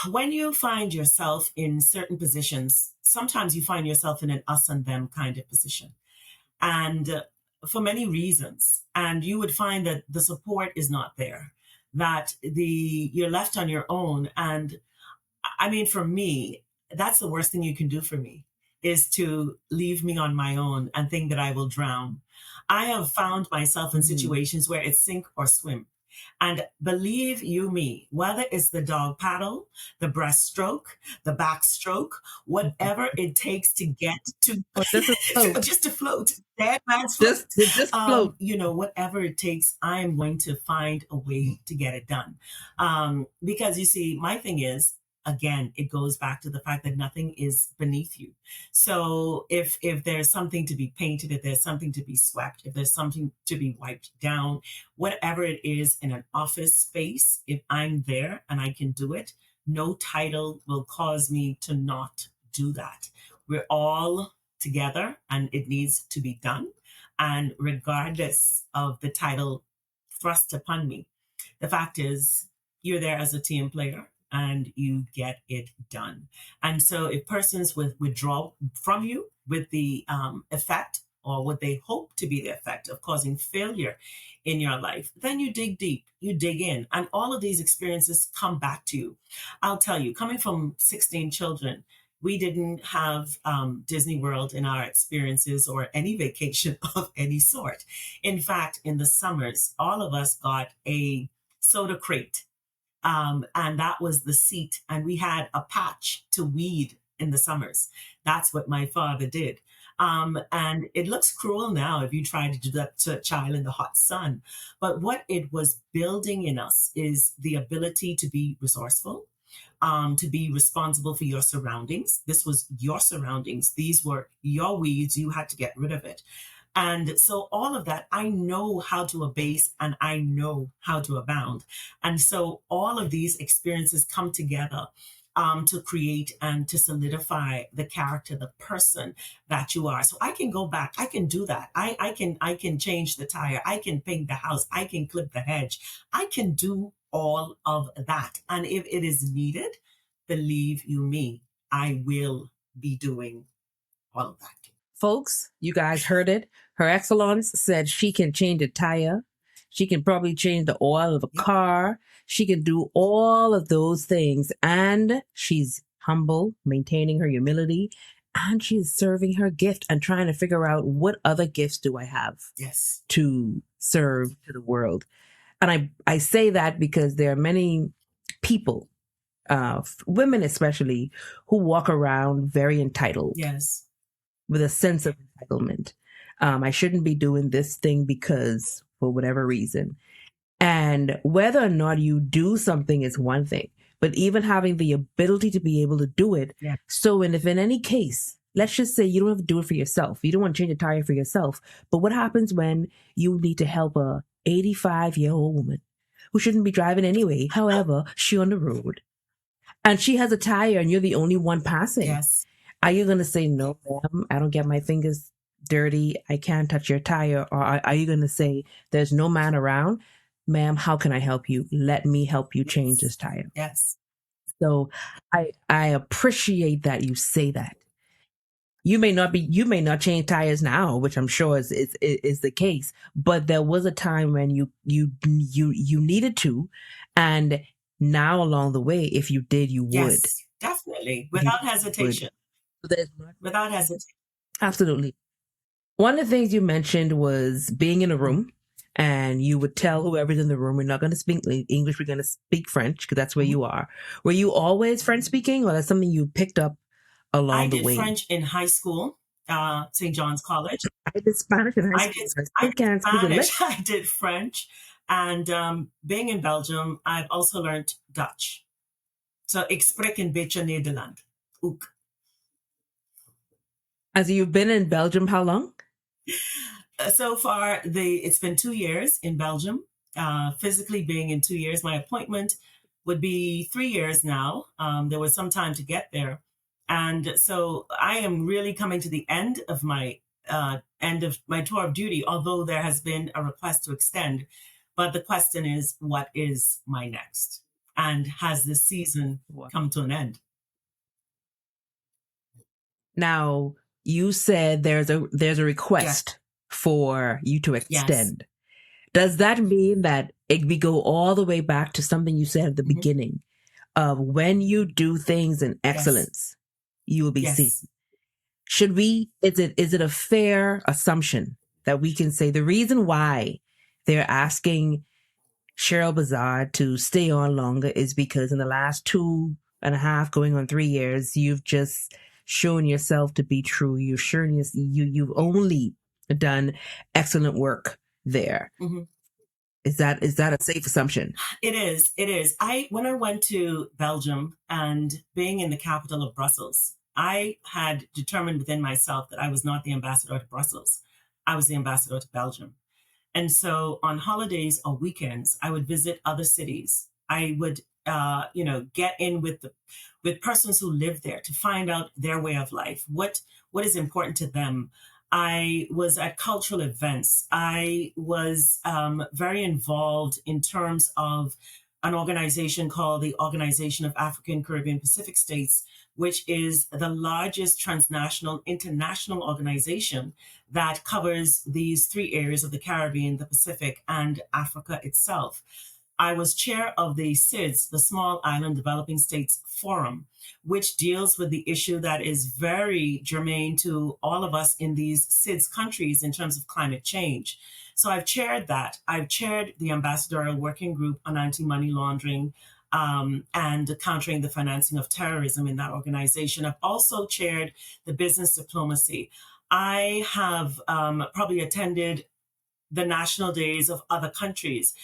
when you find yourself in certain positions, sometimes you find yourself in an us and them kind of position. And for many reasons. And you would find that the support is not there, that you're left on your own. And I mean, for me, that's the worst thing you can do for me, is to leave me on my own and think that I will drown. I have found myself in situations where it's sink or swim. And believe you me, whether it's the dog paddle, the breaststroke, the backstroke, whatever it takes to get to just to float, dead man's float. Just float. Whatever it takes, I am going to find a way to get it done. Because you see, my thing is, again, it goes back to the fact that nothing is beneath you. So if there's something to be painted, if there's something to be swept, if there's something to be wiped down, whatever it is in an office space, if I'm there and I can do it, no title will cause me to not do that. We're all together and it needs to be done. And regardless of the title thrust upon me, the fact is, you're there as a team player and you get it done. And so if persons withdraw from you with the effect, or what they hope to be the effect of causing failure in your life, then you dig deep, you dig in, and all of these experiences come back to you. I'll tell you, coming from 16 children, we didn't have Disney World in our experiences or any vacation of any sort. In fact, in the summers, all of us got a soda crate. And that was the seat. And we had a patch to weed in the summers. That's what my father did. And it looks cruel now if you try to do that to a child in the hot sun. But what it was building in us is the ability to be resourceful, to be responsible for your surroundings. This was your surroundings. These were your weeds. You had to get rid of it. And so all of that, I know how to abase and I know how to abound. And so all of these experiences come together to create and to solidify the character, the person that you are. So I can go back. I can do that. I can change the tire. I can paint the house. I can clip the hedge. I can do all of that. And if it is needed, believe you me, I will be doing all of that. Folks, you guys heard it. Her Excellence said she can change a tire. She can probably change the oil of a car. She can do all of those things. And she's humble, maintaining her humility. And she's serving her gift and trying to figure out what other gifts do I have to serve to the world. And I say that because there are many people, women especially, who walk around very entitled. Yes. With a sense of entitlement. I shouldn't be doing this thing because for whatever reason. And whether or not you do something is one thing, but even having the ability to be able to do it. Yeah. So, and if in any case, let's just say you don't have to do it for yourself. You don't want to change a tire for yourself. But what happens when you need to help a 85-year-old woman who shouldn't be driving anyway? However, she's on the road and she has a tire and you're the only one passing. Yes. Are you going to say, no, ma'am, I don't get my fingers dirty. I can't touch your tire. Or are you going to say, there's no man around? Ma'am, how can I help you? Let me help you change this tire. Yes. So I appreciate that you say that. You may not change tires now, which I'm sure is the case, but there was a time when you needed to, and now along the way, if you did, you would. Definitely, without hesitation. Without hesitation. Absolutely. One of the things you mentioned was being in a room and you would tell whoever's in the room, we're not going to speak English, we're going to speak French because that's where you are. Were you always French speaking or that's something you picked up along the way? I did French in high school, St. John's College. I did Spanish in high school. I did Spanish. I did French. And being in Belgium, I've also learned Dutch. So, ik spreek een beetje Nederland. Ook. As you've been in Belgium, how long? So far, it's been 2 years in Belgium. Physically being in 2 years, my appointment would be 3 years now. There was some time to get there. And so I am really coming to the end of my tour of duty, although there has been a request to extend. But the question is, what is my next? And has this season come to an end? Now, you said there's a request for you to extend. Yes. Does that mean that we go all the way back to something you said at the beginning of when you do things in excellence, you will be seen? Should we, is it a fair assumption that we can say the reason why they're asking Cheryl Bazard to stay on longer is because in the last 2.5 going on 3 years, you've just shown yourself to be true. You've shown you've only done excellent work there. Mm-hmm. Is that a safe assumption? It is. When I went to Belgium and being in the capital of Brussels, I had determined within myself that I was not the ambassador to Brussels. I was the ambassador to Belgium. And so on holidays or weekends, I would visit other cities. I would, get in with persons who live there to find out their way of life, what is important to them. I was at cultural events. I was very involved in terms of an organization called the Organization of African, Caribbean, Pacific States, which is the largest transnational international organization that covers these 3 areas of the Caribbean, the Pacific, and Africa itself. I was chair of the SIDS, the Small Island Developing States Forum, which deals with the issue that is very germane to all of us in these SIDS countries in terms of climate change. So I've chaired that. I've chaired the Ambassadorial Working Group on Anti-Money Laundering and countering the financing of terrorism in that organization. I've also chaired the business diplomacy. I have probably attended the national days of other countries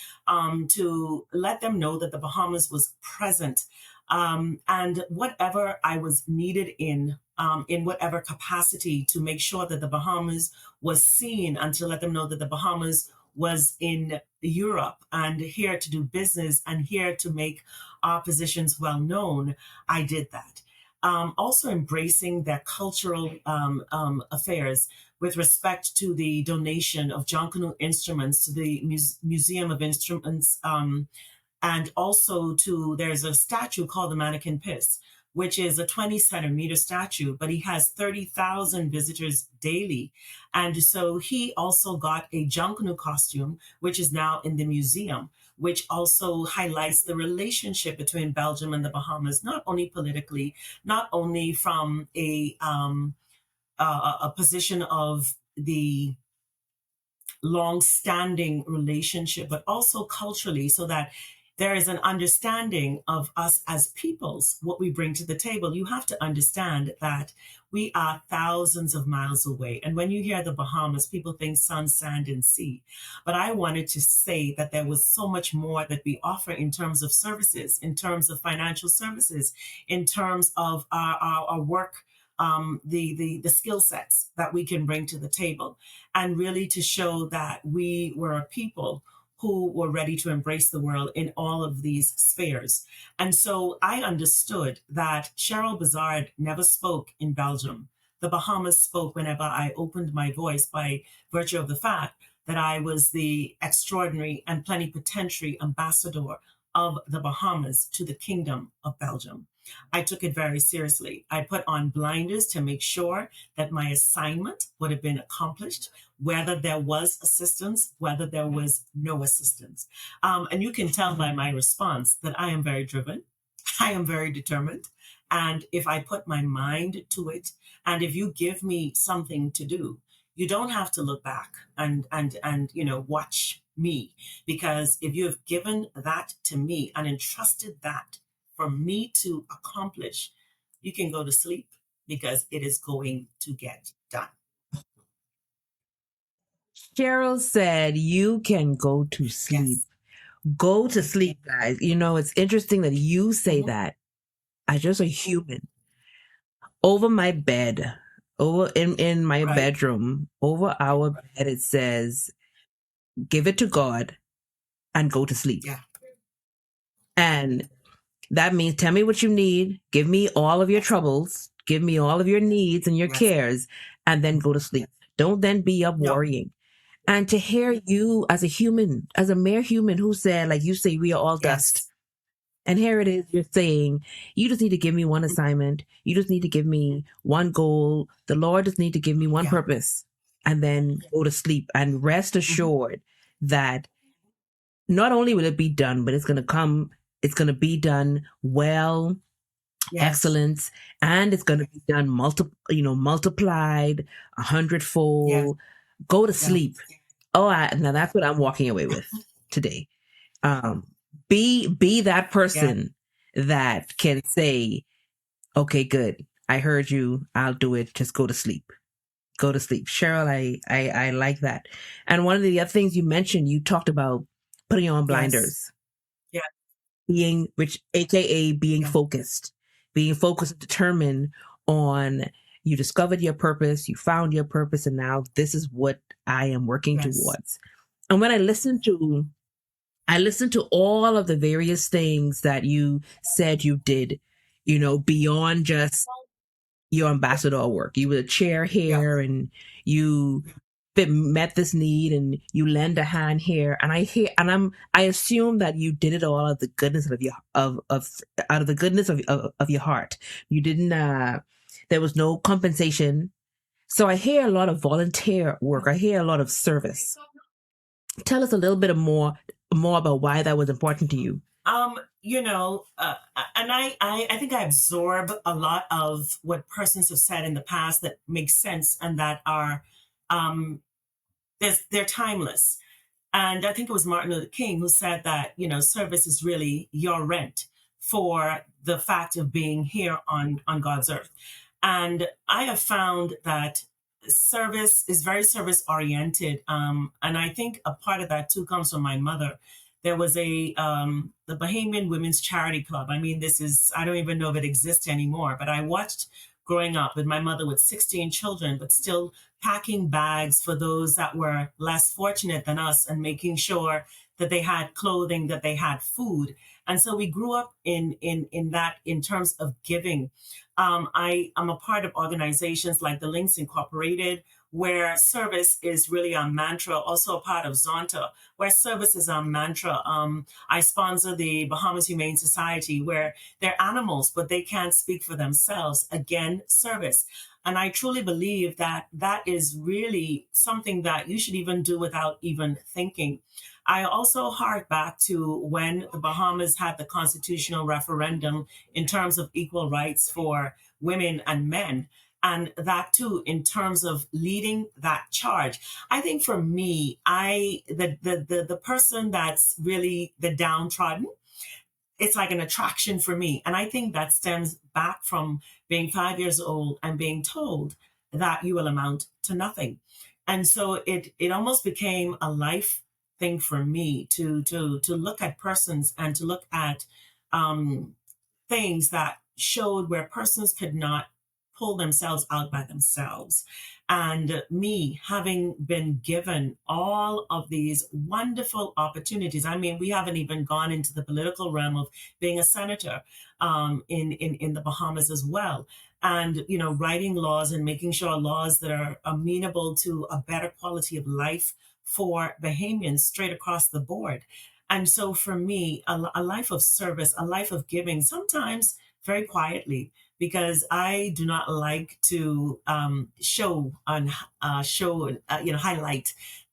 to let them know that the Bahamas was present And whatever I was needed in whatever capacity to make sure that the Bahamas was seen and to let them know that the Bahamas was in Europe and here to do business and here to make our positions well known, I did that. Also embracing their cultural affairs with respect to the donation of John Canoe instruments to the Museum of Instruments, and also to, there's a statue called the Mannequin Piss, which is a 20 centimeter statue, but he has 30,000 visitors daily. And so he also got a John Canoe costume, which is now in the museum, which also highlights the relationship between Belgium and the Bahamas, not only politically, not only from a position of the long-standing relationship, but also culturally, so that there is an understanding of us as peoples, what we bring to the table. You have to understand that we are thousands of miles away. And when you hear the Bahamas, people think sun, sand, and sea. But I wanted to say that there was so much more that we offer in terms of services, in terms of financial services, in terms of our work, the skill sets that we can bring to the table, and really to show that we were a people who were ready to embrace the world in all of these spheres. And so I understood that Cheryl Bazard never spoke in Belgium. The Bahamas spoke whenever I opened my voice, by virtue of the fact that I was the extraordinary and plenipotentiary ambassador of the Bahamas to the Kingdom of Belgium. I took it very seriously. I put on blinders to make sure that my assignment would have been accomplished, whether there was assistance, whether there was no assistance. And you can tell by my response that I am very driven. I am very determined. And if I put my mind to it, and if you give me something to do, you don't have to look back and watch me, because if you have given that to me and entrusted that for me to accomplish, you can go to sleep, because it is going to get done. Cheryl said, you can go to sleep. Yes. Go to sleep, guys. It's interesting that you say that. I just a human. Over my bed, over in my Right. bedroom, over our bed, it says, give it to God and go to sleep. Yeah. And that means tell me what you need, give me all of your troubles, give me all of your needs and your Yes. cares, and then go to sleep. Don't then be up No. worrying. And to hear you as a human, as a mere human who said, like you say, we are all dust. Yes. And here it is, you're saying, you just need to give me one assignment. You just need to give me one goal. The Lord just need to give me one Yeah. purpose, and then go to sleep and rest assured that not only will it be done, but it's going to be done well, Yes. excellence, and it's going to be done multiplied 100-fold. Yes. Go to sleep. Now that's what I'm walking away with today. Be that person that can say, okay, good, I heard you, I'll do it, just go to sleep. Go to sleep. Cheryl, I like that. And one of the other things you mentioned, you talked about putting on blinders. Yeah. AKA being focused. Being focused and determined on, you discovered your purpose, you found your purpose, and now this is what I am working towards. And when I listened to all of the various things that you said you did, beyond just your ambassador work. You were a chair here, and you met this need, and you lend a hand here. And I assume that you did it all out of the goodness of your out of the goodness of your heart. You didn't. There was no compensation. So I hear a lot of volunteer work. I hear a lot of service. Tell us a little bit more about why that was important to you. And I think I absorb a lot of what persons have said in the past that make sense and that are, they're timeless. And I think it was Martin Luther King who said that, service is really your rent for the fact of being here on God's earth. And I have found that service is very service oriented. And I think a part of that too comes from my mother. there was the Bahamian Women's Charity Club. I mean, I don't even know if it exists anymore, but I watched growing up with my mother with 16 children, but still packing bags for those that were less fortunate than us and making sure that they had clothing, that they had food. And so we grew up in that in terms of giving. I am a part of organizations like the Links Incorporated, where service is really our mantra, also a part of Zonta, where service is our mantra. I sponsor the Bahamas Humane Society, where they're animals, but they can't speak for themselves. Again, service. And I truly believe that that is really something that you should even do without even thinking. I also hark back to when the Bahamas had the constitutional referendum in terms of equal rights for women and men. And that too, in terms of leading that charge. I think for me, the person that's really the downtrodden, it's like an attraction for me. And I think that stems back from being 5 years old and being told that you will amount to nothing. And so it almost became a life thing for me to look at persons and to look at things that showed where persons could not pull themselves out by themselves. And me having been given all of these wonderful opportunities. I mean, we haven't even gone into the political realm of being a senator in the Bahamas as well. And, writing laws and making sure laws that are amenable to a better quality of life for Bahamians straight across the board. And so for me, a life of service, a life of giving, sometimes very quietly, because I do not like to highlight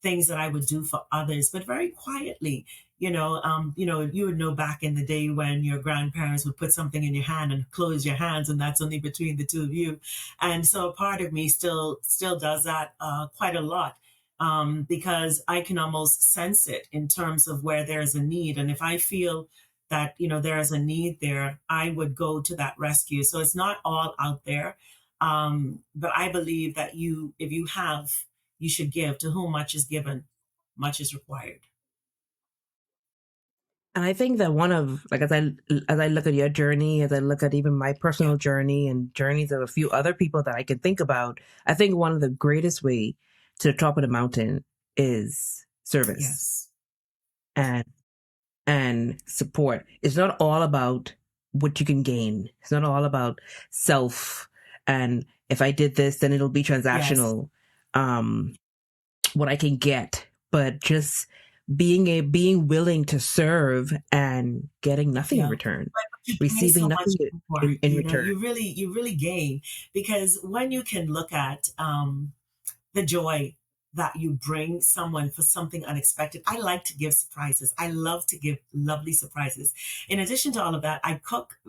things that I would do for others, but very quietly. You would know back in the day when your grandparents would put something in your hand and close your hands, and that's only between the two of you. And so a part of me still does that quite a lot. Because I can almost sense it in terms of where there's a need. And if I feel that, there is a need there, I would go to that rescue. So it's not all out there. But I believe that if you have, you should give. To whom much is given, much is required. And I think that one of like as I look at your journey, as I look at even my Yeah. personal journey and journeys of a few other people that I can think about, I think one of the greatest way to the top of the mountain is service Yes. and support. It's not all about what you can gain. It's not all about self and if I did this, then it'll be Yes. transactional. What I can get, but just being willing to serve and getting nothing in Yeah. return, But you gain receiving so much nothing more. in return. You really gain, because when you can look at the joy that you bring someone for something unexpected. I like to give surprises. I love to give lovely surprises. In addition to all of that, I cook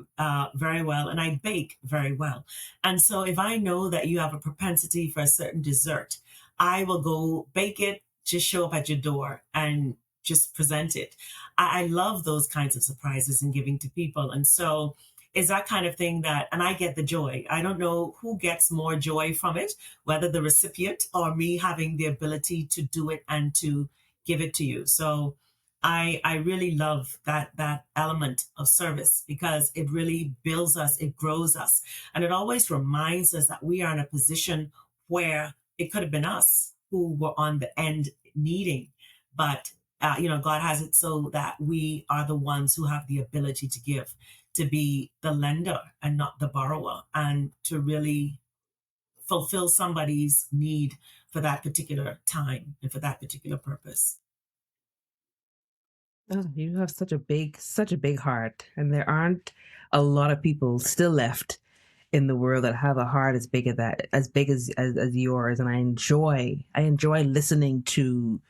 very well and I bake very well. And so if I know that you have a propensity for a certain dessert, I will go bake it, just show up at your door and just present it. I love those kinds of surprises and giving to people. And so is that kind of thing and I get the joy. I don't know who gets more joy from it, whether the recipient or me having the ability to do it and to give it to you. So I really love that element of service because it really builds us, it grows us, and it always reminds us that we are in a position where it could have been us who were on the end needing, but God has it so that we are the ones who have the ability to give, to be the lender and not the borrower, and to really fulfill somebody's need for that particular time and for that particular purpose. Oh, you have such a big heart, and there aren't a lot of people still left in the world that have a heart as big as that, as big as yours. And I enjoy listening to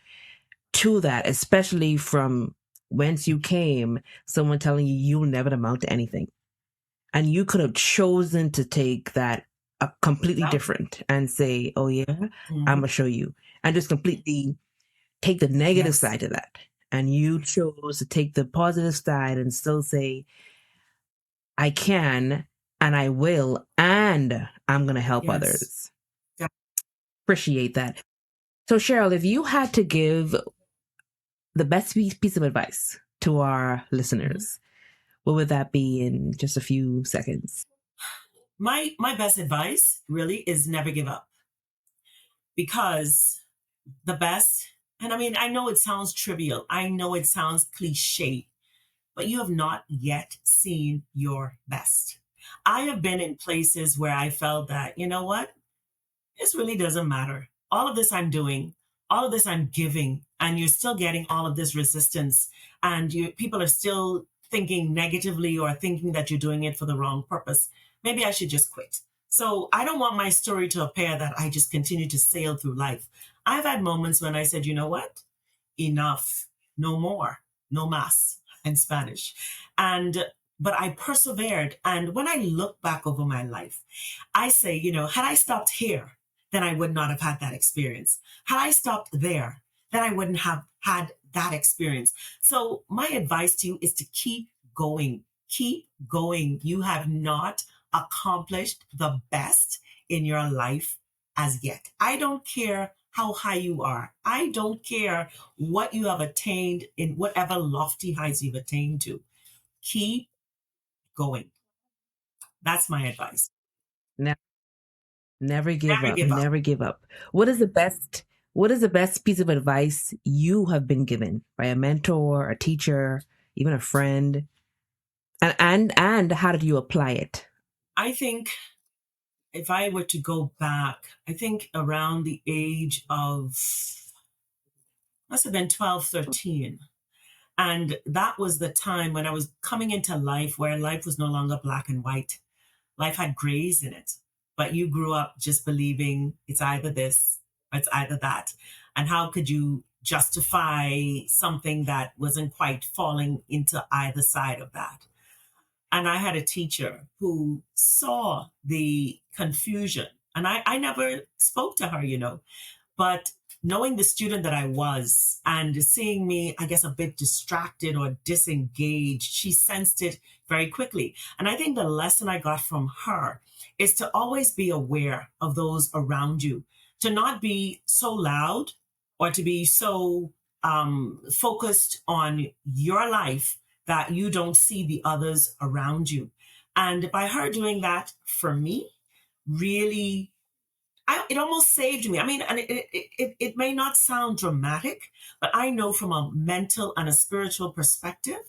that, especially from whence you came, someone telling you you'll never amount to anything. And you could have chosen to take that completely Exactly. different and say, oh yeah, I'm Mhm. gonna show you, and just completely take the negative Yes. side of that. And you chose to take the positive side and still say, I can and I will, and I'm gonna help Yes. others. Yeah. Appreciate that. So Cheryl, if you had to give the best piece of advice to our listeners, what would that be in just a few seconds? My best advice really is never give up, because the best, and I mean, I know it sounds trivial, I know it sounds cliche, but you have not yet seen your best. I have been in places where I felt that, you know what? This really doesn't matter. All of this I'm doing, all of this I'm giving, and you're still getting all of this resistance, and people are still thinking negatively or thinking that you're doing it for the wrong purpose. Maybe I should just quit. So I don't want my story to appear that I just continue to sail through life. I've had moments when I said, you know what? Enough, no more, no más in Spanish. But I persevered. And when I look back over my life, I say, had I stopped here, then I would not have had that experience. Had I stopped there, then I wouldn't have had that experience. So my advice to you is to keep going. Keep going. You have not accomplished the best in your life as yet. I don't care how high you are. I don't care what you have attained in whatever lofty heights you've attained to. Keep going. That's my advice. Never give Never up. give up. Never give up. What is the best piece of advice you have been given by a mentor, a teacher, even a friend? And how did you apply it? I think if I were to go back, I think around the age of, must have been 12, 13. And that was the time when I was coming into life where life was no longer black and white. Life had grays in it. But you grew up just believing it's either this or it's either that. And how could you justify something that wasn't quite falling into either side of that? And I had a teacher who saw the confusion. And I never spoke to her, but knowing the student that I was and seeing me, I guess, a bit distracted or disengaged, she sensed it very quickly. And I think the lesson I got from her is to always be aware of those around you, to not be so loud or to be so focused on your life that you don't see the others around you. And by her doing that for me, really, it almost saved me. I mean, and it may not sound dramatic, but I know from a mental and a spiritual perspective,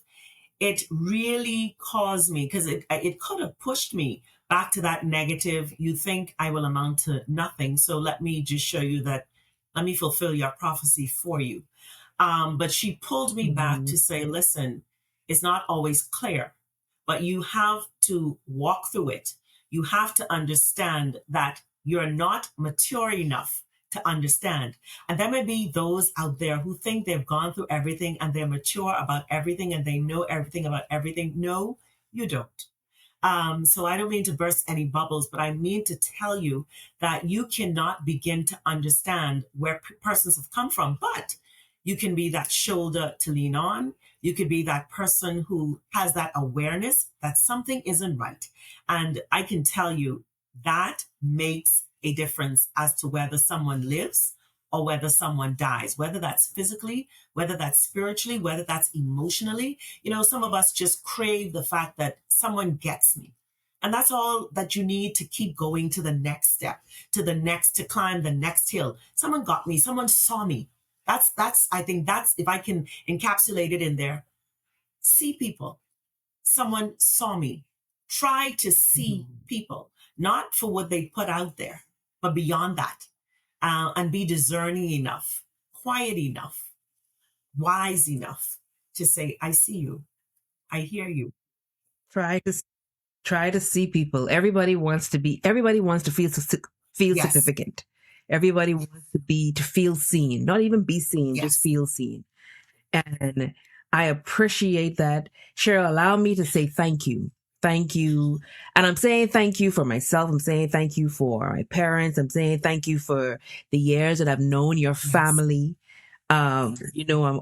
it really caused me, because it could have pushed me back to that negative, you think I will amount to nothing. So let me just show you that, let me fulfill your prophecy for you. But she pulled me back to say, listen, it's not always clear, but you have to walk through it. You have to understand that you're not mature enough to understand. And there may be those out there who think they've gone through everything and they're mature about everything and they know everything about everything. No, you don't. So I don't mean to burst any bubbles, but I mean to tell you that you cannot begin to understand where persons have come from, but you can be that shoulder to lean on. You could be that person who has that awareness that something isn't right. And I can tell you that makes a difference as to whether someone lives or whether someone dies, whether that's physically, whether that's spiritually, whether that's emotionally. Some of us just crave the fact that someone gets me. And that's all that you need to keep going to the next step, to climb the next hill. Someone got me, someone saw me. I think that's, if I can encapsulate it in there, see people. Someone saw me. Try to see people, not for what they put out there, but beyond that. And be discerning enough, quiet enough, wise enough to say, I see you. I hear you. Try to see people. Everybody wants to feel Yes. significant. Everybody wants to feel seen, not even be seen, Yes. just feel seen. And I appreciate that. Cheryl, allow me to say thank you. Thank you. And I'm saying thank you for myself. I'm saying thank you for my parents. I'm saying thank you for the years that I've known your family. I'm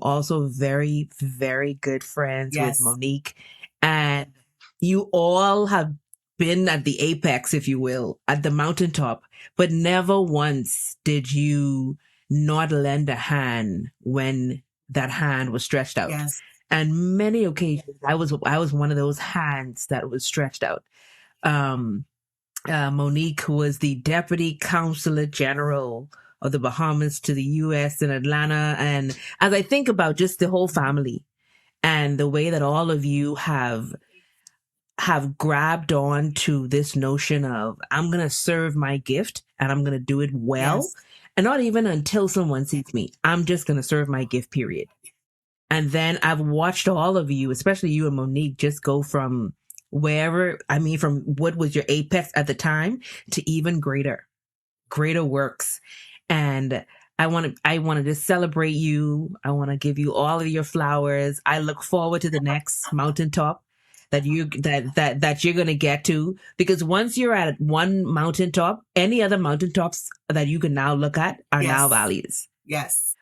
also very, very good friends with Monique. And you all have been at the apex, if you will, at the mountaintop, but never once did you not lend a hand when that hand was stretched out. Yes. And many occasions, I was one of those hands that was stretched out. Um, Monique, who was the Deputy Consulate General of the Bahamas to the U.S. in Atlanta, and as I think about just the whole family and the way that all of you have grabbed on to this notion of I'm going to serve my gift and I'm going to do it well. Yes. And not even until someone sees me. I'm just going to serve my gift, period. And then I've watched all of you, especially you and Monique, just go from from what was your apex at the time to even greater works. And I want to just celebrate you. I want to give you all of your flowers. I look forward to the next mountaintop that you're going to get to, because once you're at one mountaintop, any other mountaintops that you can now look at are now Yes. valleys Yes.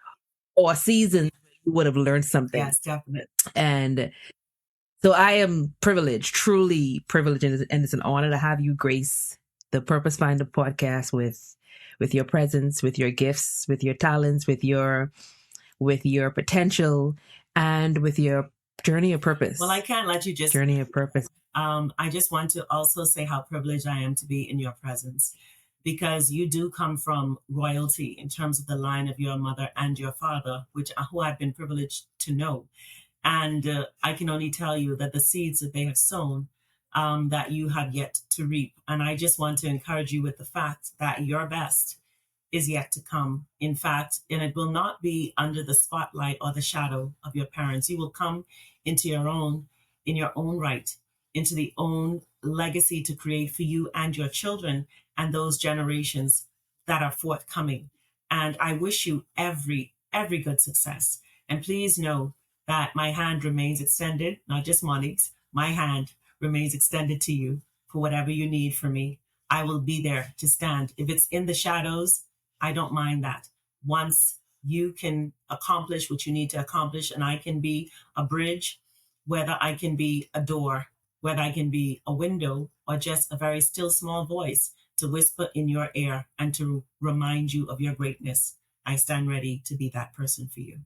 or seasons you would have learned something. Yes, definitely. And so I am privileged, truly privileged, and it's an honor to have you grace the Purpose Finder podcast with your presence, with your gifts, with your talents, with your potential, and with your journey of purpose. Well, I can't let you just journey of purpose. I just want to also say how privileged I am to be in your presence, because you do come from royalty in terms of the line of your mother and your father, who I've been privileged to know. And I can only tell you that the seeds that they have sown, that you have yet to reap. And I just want to encourage you with the fact that your best is yet to come. In fact, and it will not be under the spotlight or the shadow of your parents. You will come into your own, in your own right, into the own legacy to create for you and your children and those generations that are forthcoming. And I wish you every good success. And please know that my hand remains extended, not just Monique's. My hand remains extended to you for whatever you need from me. I will be there to stand. If it's in the shadows, I don't mind that. Once you can accomplish what you need to accomplish, and I can be a bridge, whether I can be a door, whether I can be a window, or just a very still small voice to whisper in your ear and to remind you of your greatness, I stand ready to be that person for you.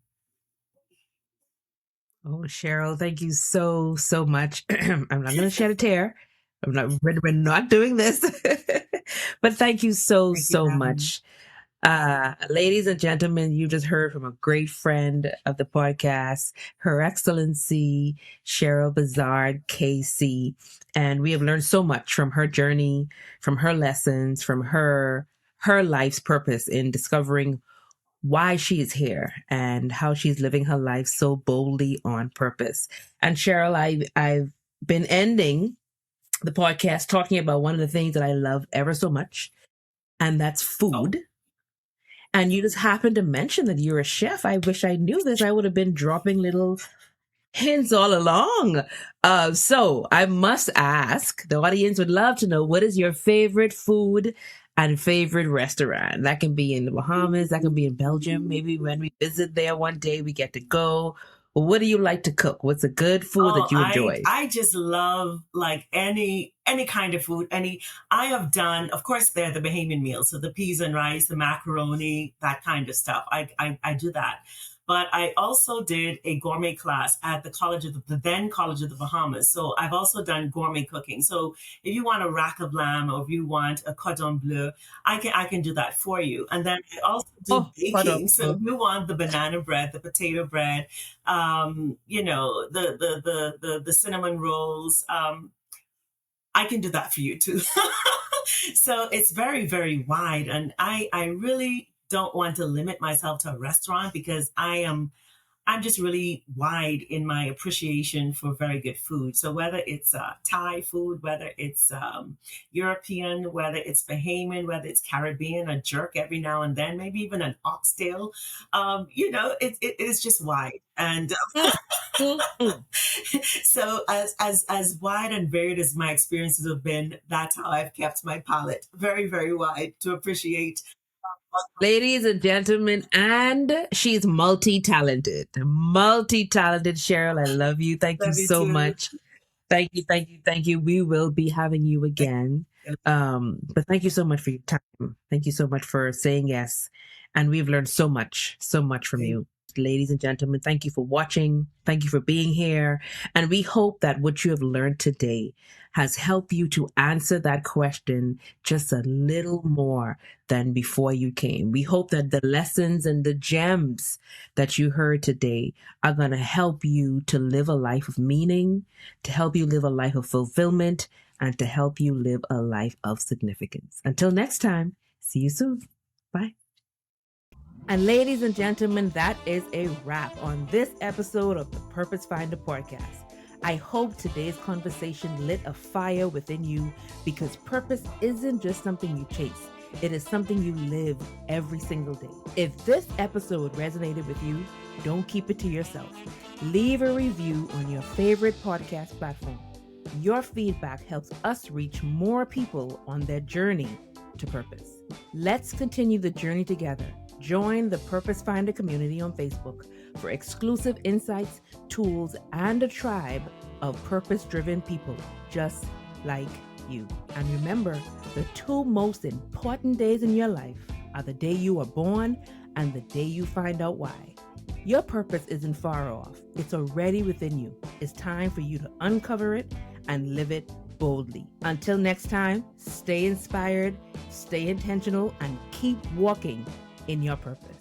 Oh, Cheryl, thank you so much. I'm not going to shed a tear. We're not doing this. But thank you so much. Ladies and gentlemen, you just heard from a great friend of the podcast, Her Excellency Cheryl Bazard KC. And we have learned so much from her journey, from her lessons, from her life's purpose in discovering why she is here and how she's living her life so boldly on purpose. And Cheryl, I've been ending the podcast talking about one of the things that I love ever so much, and that's food. And you just happened to mention that you're a chef. I wish I knew this. I would have been dropping little hints all along. So I must ask, the audience would love to know, what is your favorite food and favorite restaurant? That can be in the Bahamas. That can be in Belgium. Maybe when we visit there one day, we get to go. What do you like to cook? What's a good food that you enjoy? I just love like any kind of food. I have done, of course, they're the Bahamian meals. So the peas and rice, the macaroni, that kind of stuff. I do that. But I also did a gourmet class at the then College of the Bahamas. So I've also done gourmet cooking. So if you want a rack of lamb or if you want a cordon bleu, I can do that for you. And then I also do baking. So if you want the banana bread, the potato bread, the cinnamon rolls, I can do that for you too. So it's very, very wide. And I really don't want to limit myself to a restaurant, because I'm just really wide in my appreciation for very good food. So whether it's Thai food, whether it's European, whether it's Bahamian, whether it's Caribbean, a jerk every now and then, maybe even an oxtail, it is just wide. And so as wide and varied as my experiences have been, that's how I've kept my palate very, very wide to appreciate. Ladies and gentlemen, and she's multi-talented, Cheryl. I love you. Thank you so much. Thank you. We will be having you again. But thank you so much for your time. Thank you so much for saying yes. And we've learned so much from you. ladies and gentlemen. Thank you for watching. Thank you for being here. And we hope that what you have learned today has helped you to answer that question just a little more than before you came. We hope that the lessons and the gems that you heard today are going to help you to live a life of meaning, to help you live a life of fulfillment, and to help you live a life of significance. Until next time, see you soon. Bye. And ladies and gentlemen, that is a wrap on this episode of the Purpose Finder podcast. I hope today's conversation lit a fire within you, because purpose isn't just something you chase. It is something you live every single day. If this episode resonated with you, don't keep it to yourself. Leave a review on your favorite podcast platform. Your feedback helps us reach more people on their journey to purpose. Let's continue the journey together. Join the Purpose Finder community on Facebook for exclusive insights, tools, and a tribe of purpose-driven people just like you. And remember, the two most important days in your life are the day you are born and the day you find out why. Your purpose isn't far off. It's already within you. It's time for you to uncover it and live it boldly. Until next time, stay inspired, stay intentional, and keep walking in your purpose.